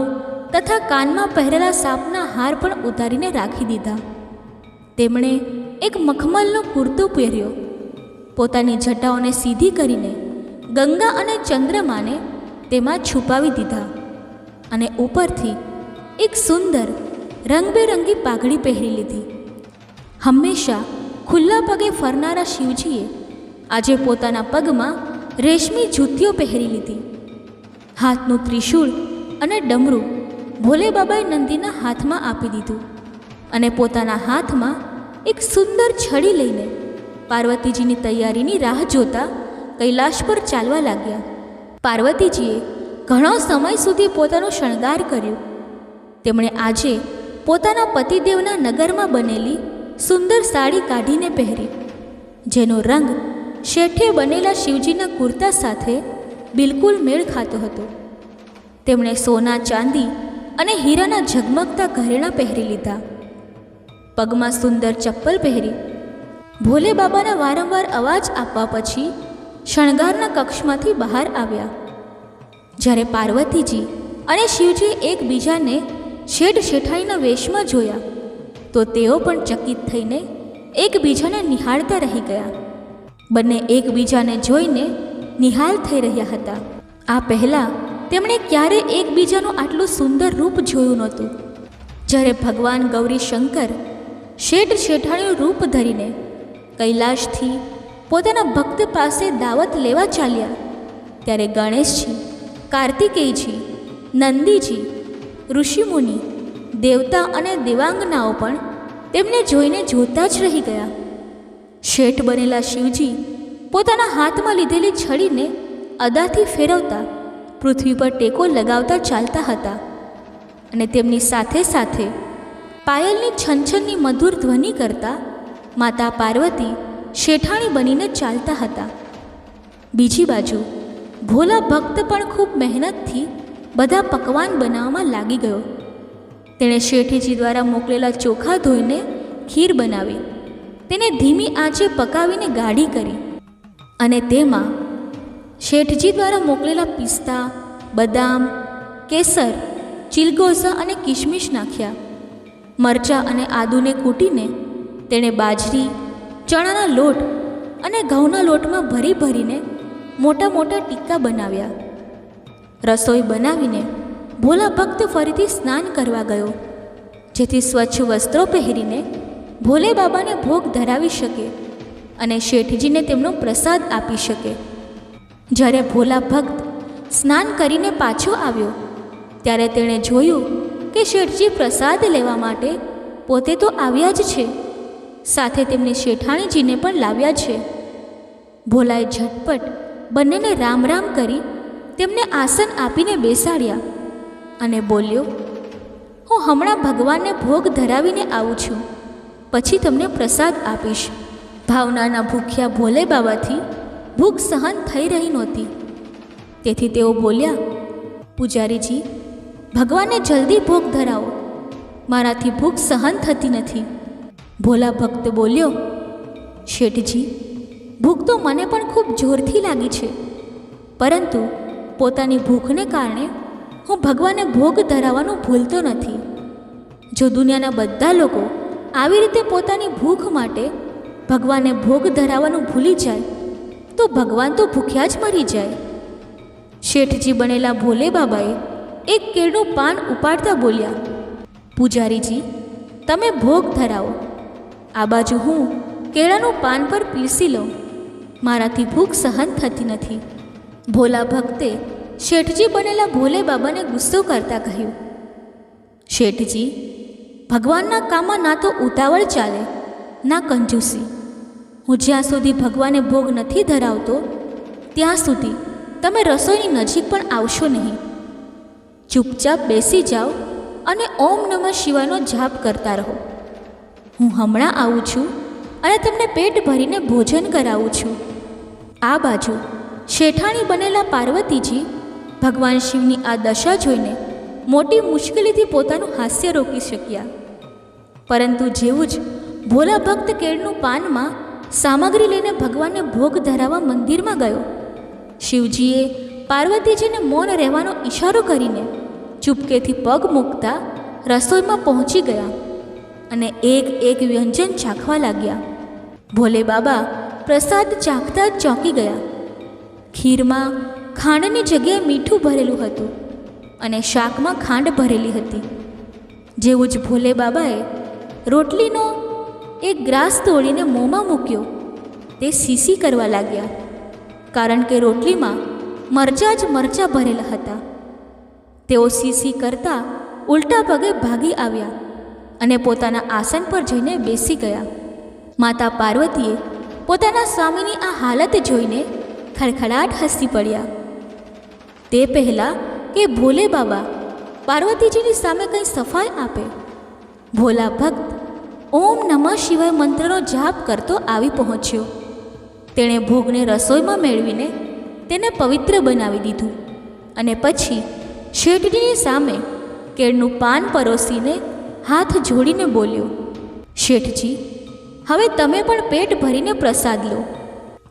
તથા કાનમાં પહેરેલા સાપના હાર પણ ઉતારીને રાખી દીધા. તેમણે એક મખમલનો કુર્તો પહેર્યો. પોતાની જટાઓને સીધી કરીને ગંગા અને ચંદ્રમાને તેમાં છુપાવી દીધા અને ઉપરથી એક સુંદર રંગબેરંગી પાઘડી પહેરી લીધી. હંમેશા ખુલ્લા પગે ફરનારા શિવજીએ આજે પોતાના પગમાં રેશમી જૂતીઓ પહેરી લીધી. હાથનું ત્રિશૂળ અને ડમરું ભોલે બાબાએ નંદીના હાથમાં આપી દીધું અને પોતાના હાથમાં એક સુંદર છડી લઈને પાર્વતીજીની તૈયારીની રાહ જોતા કૈલાશ પર ચાલવા લાગ્યા. પાર્વતીજીએ ઘણો સમય સુધી પોતાનો શણગાર કર્યો. તેમણે આજે પોતાના પતિદેવના નગરમાં બનેલી સુંદર સાડી કાઢીને પહેરી, જેનો રંગ શેઠે બનેલા શિવજીના કુર્તા સાથે બિલકુલ મેળ ખાતો હતો. તેમણે સોના, ચાંદી અને હીરાના ઝગમગતા ઘરેણાં પહેરી લીધા. પગમાં સુંદર ચપ્પલ પહેરી ભોલે બાબાના વારંવાર અવાજ આપવા પછી શણગારના કક્ષમાંથી બહાર આવ્યા. જ્યારે પાર્વતીજી અને શિવજી એકબીજાને શેઠ શેઠાણીના વેશમાં જોયા તો તેઓ પણ ચકિત થઈને એકબીજાને નિહાળતા રહી ગયા. બંને એકબીજાને જોઈને નિહાલ થઈ રહ્યા હતા. આ પહેલાં તેમણે ક્યારે એકબીજાનું આટલું સુંદર રૂપ જોયું નહોતું. જ્યારે ભગવાન ગૌરી શંકર શેઠ શેઠાણીનું રૂપ ધરીને કૈલાશથી પોતાના ભક્ત પાસે દાવત લેવા ચાલ્યા, ત્યારે ગણેશજી, કાર્તિકેયજી, નંદીજી, ઋષિમુનિ, દેવતા અને દેવાંગનાઓ પણ તેમને જોઈને જોતા જ રહી ગયા. શેઠ બનેલા શિવજી પોતાના હાથમાં લીધેલી છડીને અદાથી ફેરવતા પૃથ્વી પર ટેકો લગાવતા ચાલતા હતા અને તેમની સાથે સાથે પાયલની છનછનની મધુર ધ્વનિ કરતા માતા પાર્વતી શેઠાણી બનીને ચાલતા હતા. બીજી બાજુ ભોલા ભક્ત પણ ખૂબ મહેનતથી બધા પકવાન બનાવવામાં લાગી ગયો. તેણે શેઠજી દ્વારા મોકલેલા ચોખા ધોઈને ખીર બનાવી, તેને ધીમી આંચે પકાવીને ગાઢી કરી અને તેમાં શેઠજી દ્વારા મોકલેલા પિસ્તા, બદામ, કેસર, ચિલગોઝા અને કિશમિશ નાખ્યા. મરચાં અને આદુને કૂટીને તેણે બાજરી, ચણાના લોટ અને ઘઉંના લોટમાં ભરી ભરીને મોટા મોટા ટીક્કા બનાવ્યા. રસોઈ બનાવીને ભોલા ભક્ત ફરીથી સ્નાન કરવા ગયો, જેથી સ્વચ્છ વસ્ત્રો પહેરીને ભોલે બાબાને ભોગ ધરાવી શકે અને શેઠજીને તેમનો પ્રસાદ આપી શકે. જ્યારે ભોલા ભક્ત સ્નાન કરીને પાછો આવ્યો ત્યારે તેણે જોયું કે શેઠજી પ્રસાદ લેવા માટે પોતે તો આવ્યા જ છે, સાથે તેમની શેઠાણીજીને પણ લાવ્યા છે. ભોલાએ ઝટપટ બંનેને રામ રામ કરી તેમને આસન આપીને બેસાડ્યા અને બોલ્યો, હું હમણાં ભગવાનને ભોગ ધરાવીને આવું છું, પછી તમને પ્રસાદ આપીશ. ભાવનાના ભૂખ્યા ભોલે બાબાથી ભૂખ સહન થઈ રહી નહોતી, તેથી તેઓ બોલ્યા, પૂજારીજી, ભગવાનને જલ્દી ભોગ ધરાવો, મારાથી ભૂખ સહન થતી નથી. ભોલા ભક્ત બોલ્યો, શેઠજી, ભૂખ તો મને પણ ખૂબ જોરથી લાગી છે, પરંતુ પોતાની ભૂખને કારણે હું ભગવાનને ભોગ ધરાવવાનું ભૂલતો નથી. જો દુનિયાના બધા લોકો આવી રીતે પોતાની ભૂખ માટે ભગવાનને ભોગ ધરાવવાનું ભૂલી જાય તો ભગવાન તો ભૂખ્યા જ મરી જાય. શેઠજી બનેલા ભોલે બાબાએ એક કેળનું પાન ઉપાડતા બોલ્યા, પૂજારીજી, તમે ભોગ ધરાવો. આ બાજુ હું કેળાનું પાન પર પીરસી લઉં. મારાથી ભૂખ સહન થતી નથી. ભોલા ભક્તે શેઠજી બનેલા ભોલે બાબાને ગુસ્સો કરતા કહ્યું, શેઠજી, ભગવાનના કામમાં ના તો ઉતાવળ ચાલે ના કંજૂસી. હું જ્યાં સુધી ભગવાને ભોગ નથી ધરાવતો ત્યાં સુધી તમે રસોઈની નજીક પણ આવશો નહીં. ચૂપચાપ બેસી જાઓ અને ઓમ નમઃ શિવાયનો જાપ કરતા રહો. હું હમણાં આવું છું અને તમને પેટ ભરીને ભોજન કરાવું છું. આ બાજુ શેઠાણી બનેલા પાર્વતીજી ભગવાન શિવની આ દશા જોઈને મોટી મુશ્કેલીથી પોતાનું હાસ્ય રોકી શક્યા. પરંતુ જેવું જ ભોલા ભક્ત કેળનું પાનમાં સામગ્રી લઈને ભગવાનને ભોગ ધરાવવા મંદિરમાં ગયો, શિવજીએ પાર્વતીજીને મૌન રહેવાનો ઈશારો કરીને ચૂપકેથી પગ મૂકતા રસોઈમાં પહોંચી ગયા અને એક એક વ્યંજન ચાખવા લાગ્યા. ભોલે બાબા પ્રસાદ ચાખતા જ ચોંકી ગયા. ખીરમાં ખાંડની જગ્યાએ મીઠું ભરેલું હતું અને શાકમાં ખાંડ ભરેલી હતી. જેવું જ ભોલે બાબાએ રોટલીનો એક ગ્રાસ તોડીને મોંમાં મૂક્યો, તે સીસી કરવા લાગ્યા, કારણ કે રોટલીમાં મરચાં જ મરચાં ભરેલા હતા. તેઓ સીસી કરતાં ઉલટા પગે ભાગી આવ્યા અને પોતાના આસન પર જઈને બેસી ગયા. માતા પાર્વતીએ પોતાના સ્વામીની આ હાલત જોઈને ખડખડાટ હસી પડ્યા. તે પહેલાં કે ભોલે બાબા પાર્વતીજીની સામે કંઈ સફાઈ આપે, ભોલા ભક્ત ઓમ નમઃ શિવાય મંત્રનો જાપ કરતો આવી પહોંચ્યો. તેણે ભોગને રસોઈમાં મેળવીને તેને પવિત્ર બનાવી દીધું અને પછી શેઠજીની સામે કેળનું પાન પરોસીને હાથ જોડીને બોલ્યો, શેઠજી, હવે તમે પણ પેટ ભરીને પ્રસાદ લો.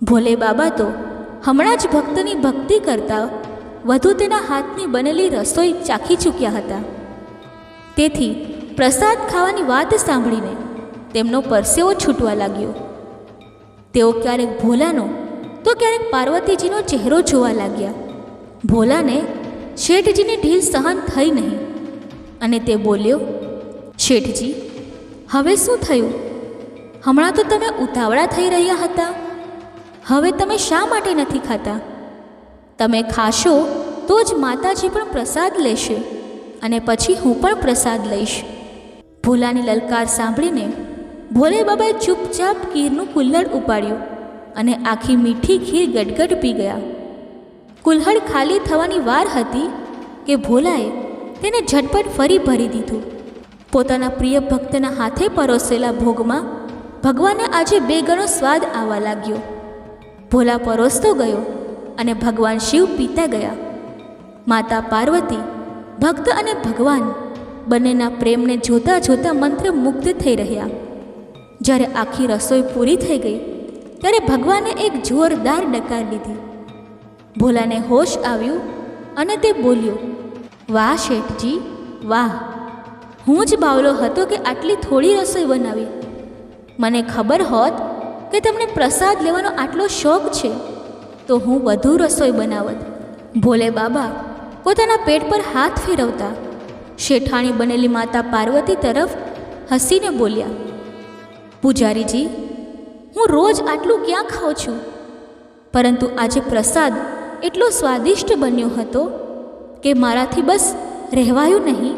ભોલે બાબા તો હમણાં જ ભક્તની ભક્તિ કરતાં વધુ તેના હાથની બનેલી રસોઈ ચાખી ચૂક્યા હતા. તેથી પ્રસાદ ખાવાની વાત સાંભળીને તેમનો પરસેવો છૂટવા લાગ્યો. તેઓ ક્યારેક ભોલાનો તો ક્યારેક પાર્વતીજીનો ચહેરો જોવા લાગ્યા. ભોલાને શેઠજીની ઢીલ સહન થઈ નહીં અને તે બોલ્યો, શેઠજી, હવે શું થયું? હમણાં તો તમે ઉતાવળા થઈ રહ્યા હતા. હવે તમે શા માટે નથી ખાતા? તમે ખાશો તો જ માતાજી પણ પ્રસાદ લેશે અને પછી હું પણ પ્રસાદ લઈશ. ભોલાની લલકાર સાંભળીને ભોલે બાબાએ ચૂપચાપ ખીરનું કુલ્હડ ઉપાડ્યું અને આખી મીઠી ખીર ગટગટ પી ગયા. કુલ્હડ ખાલી થવાની વાર હતી કે ભોલાએ તેને ઝટપટ ફરી ભરી દીધું. પોતાના પ્રિય ભક્તના હાથે પરોસેલા ભોગમાં ભગવાનને આજે બે ગણો સ્વાદ આવવા લાગ્યો. ભોલા પરોસતો ગયો અને ભગવાન શિવ પીતા ગયા. માતા પાર્વતી ભક્ત અને ભગવાન બંનેના પ્રેમને જોતા જોતા મંત્રમુગ્ધ થઈ રહ્યા. જ્યારે આખી રસોઈ પૂરી થઈ ગઈ ત્યારે ભગવાને એક જોરદાર ડકાર લીધી. ભોલાને હોશ આવ્યું અને તે બોલ્યો, વાહ શેઠજી, વાહ! હું જ બાવલો હતો કે આટલી થોડી રસોઈ બનાવી. મને ખબર હોત કે તમને પ્રસાદ લેવાનો આટલો શોખ છે તો હું વધુ રસોઈ બનાવત. ભોલે બાબા પોતાના પેટ પર હાથ ફેરવતા શેઠાણી બનેલી માતા પાર્વતી તરફ હસીને બોલ્યા, પૂજારીજી, હું રોજ આટલું ક્યાં ખાઉં છું, પરંતુ આજે પ્રસાદ એટલો સ્વાદિષ્ટ બન્યો હતો કે મારાથી બસ રહેવાયું નહીં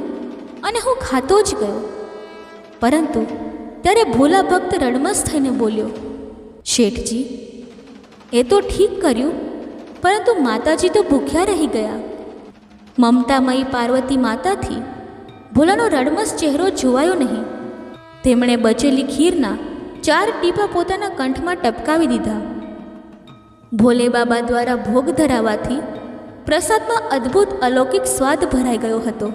અને હું ખાતો જ ગયો. પરંતુ ત્યારે ભોલા ભક્ત રડમસ થઈને બોલ્યો, શેઠજી, એ તો ઠીક કર્યું, પરંતુ માતાજી તો ભૂખ્યા રહી ગયા. મમતામયી પાર્વતી માતાથી ભોલાનો રડમસ ચહેરો જોવાયો નહીં. તેમણે બચેલી ખીરના 4 ટીપા પોતાના કંઠમાં ટપકાવી દીધા. ભોલે બાબા દ્વારા ભોગ ધરાવાથી પ્રસાદમાં અદ્ભુત અલૌકિક સ્વાદ ભરાઈ ગયો હતો.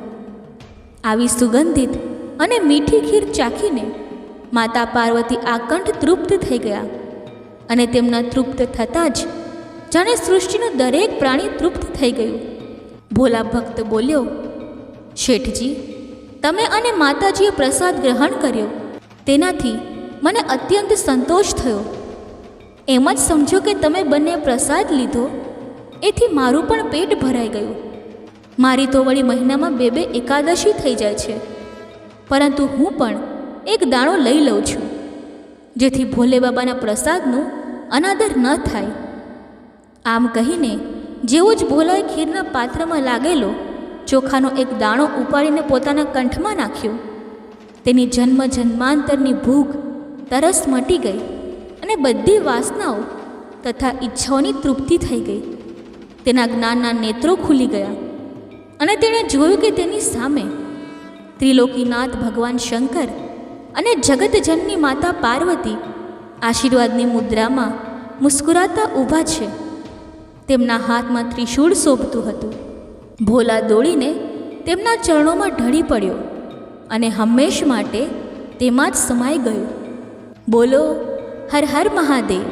આવી સુગંધિત અને મીઠી ખીર ચાખીને માતા પાર્વતી આકંઠ તૃપ્ત થઈ ગયા અને તેમના તૃપ્ત થતાં જ જાણે સૃષ્ટિનું દરેક પ્રાણી તૃપ્ત થઈ ગયું. ભોલા ભક્ત બોલ્યો, શેઠજી, તમે અને માતાજીએ પ્રસાદ ગ્રહણ કર્યો તેનાથી મને અત્યંત સંતોષ થયો. એમ જ સમજો કે તમે બંને પ્રસાદ લીધો એથી મારું પણ પેટ ભરાઈ ગયું. મારી તો વળી મહિનામાં 2 એકાદશી થઈ જાય છે, પરંતુ હું પણ એક દાણો લઈ લઉં છું, જેથી ભોલે બાબાના પ્રસાદનું અનાદર ન થાય. આમ કહીને જેવું જ ભોલાએ ખીરના પાત્રમાં લાગેલો ચોખાનો એક દાણો ઉપાડીને પોતાના કંઠમાં નાખ્યો, તેની જન્મ જન્માંતરની ભૂખ તરસ મટી ગઈ અને બધી વાસનાઓ તથા ઈચ્છાઓની તૃપ્તિ થઈ ગઈ. તેના જ્ઞાનના નેત્રો ખુલી ગયા અને તેણે જોયું કે તેની સામે ત્રિલોકીનાથ ભગવાન શંકર અને જગતજનની માતા પાર્વતી આશીર્વાદની મુદ્રામાં મુસ્કુરાતા ઊભા છે. તેમના હાથમાં ત્રિશૂળ શોભતું હતું. ભોલા દોડીને તેમના ચરણોમાં ઢળી પડ્યો અને હંમેશ માટે તેમાં જ સમાઈ ગયો. બોલો હર હર મહાદેવ,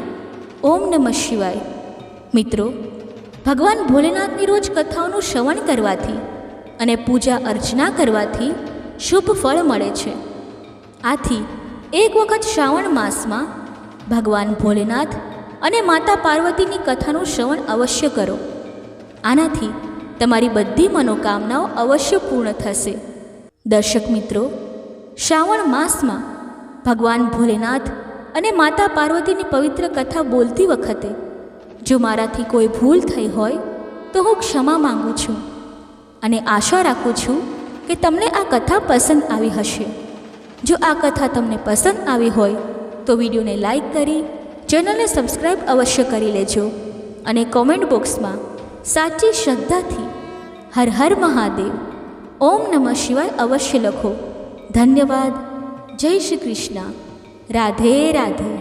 ઓમ નમઃ શિવાય. મિત્રો, ભગવાન ભોલેનાથની રોજ કથાઓનું શ્રવણ કરવાથી અને પૂજા અર્ચના કરવાથી શુભ ફળ મળે છે. આથી એક વખત શ્રાવણ માસમાં ભગવાન ભોલેનાથ અને માતા પાર્વતીની કથાનું શ્રવણ અવશ્ય કરો. આનાથી તમારી બધી મનોકામનાઓ અવશ્ય પૂર્ણ થશે. દર્શક મિત્રો, શ્રાવણ માસમાં ભગવાન ભોલેનાથ અને માતા પાર્વતીની પવિત્ર કથા બોલતી વખતે જો મારાથી કોઈ ભૂલ થઈ હોય તો હું ક્ષમા માંગુ છું અને આશા રાખું છું કે તમને આ કથા પસંદ આવી હશે. જો આ કથા તમને પસંદ આવી હોય તો વિડીયોને લાઈક કરી ચેનલને સબસ્ક્રાઈબ અવશ્ય કરી લેજો અને કોમેન્ટ બોક્સમાં સાચી શ્રદ્ધાથી હર હર મહાદેવ, ઓમ નમઃ શિવાય અવશ્ય લખો. ધન્યવાદ. જય શ્રી કૃષ્ણ. રાધે રાધે.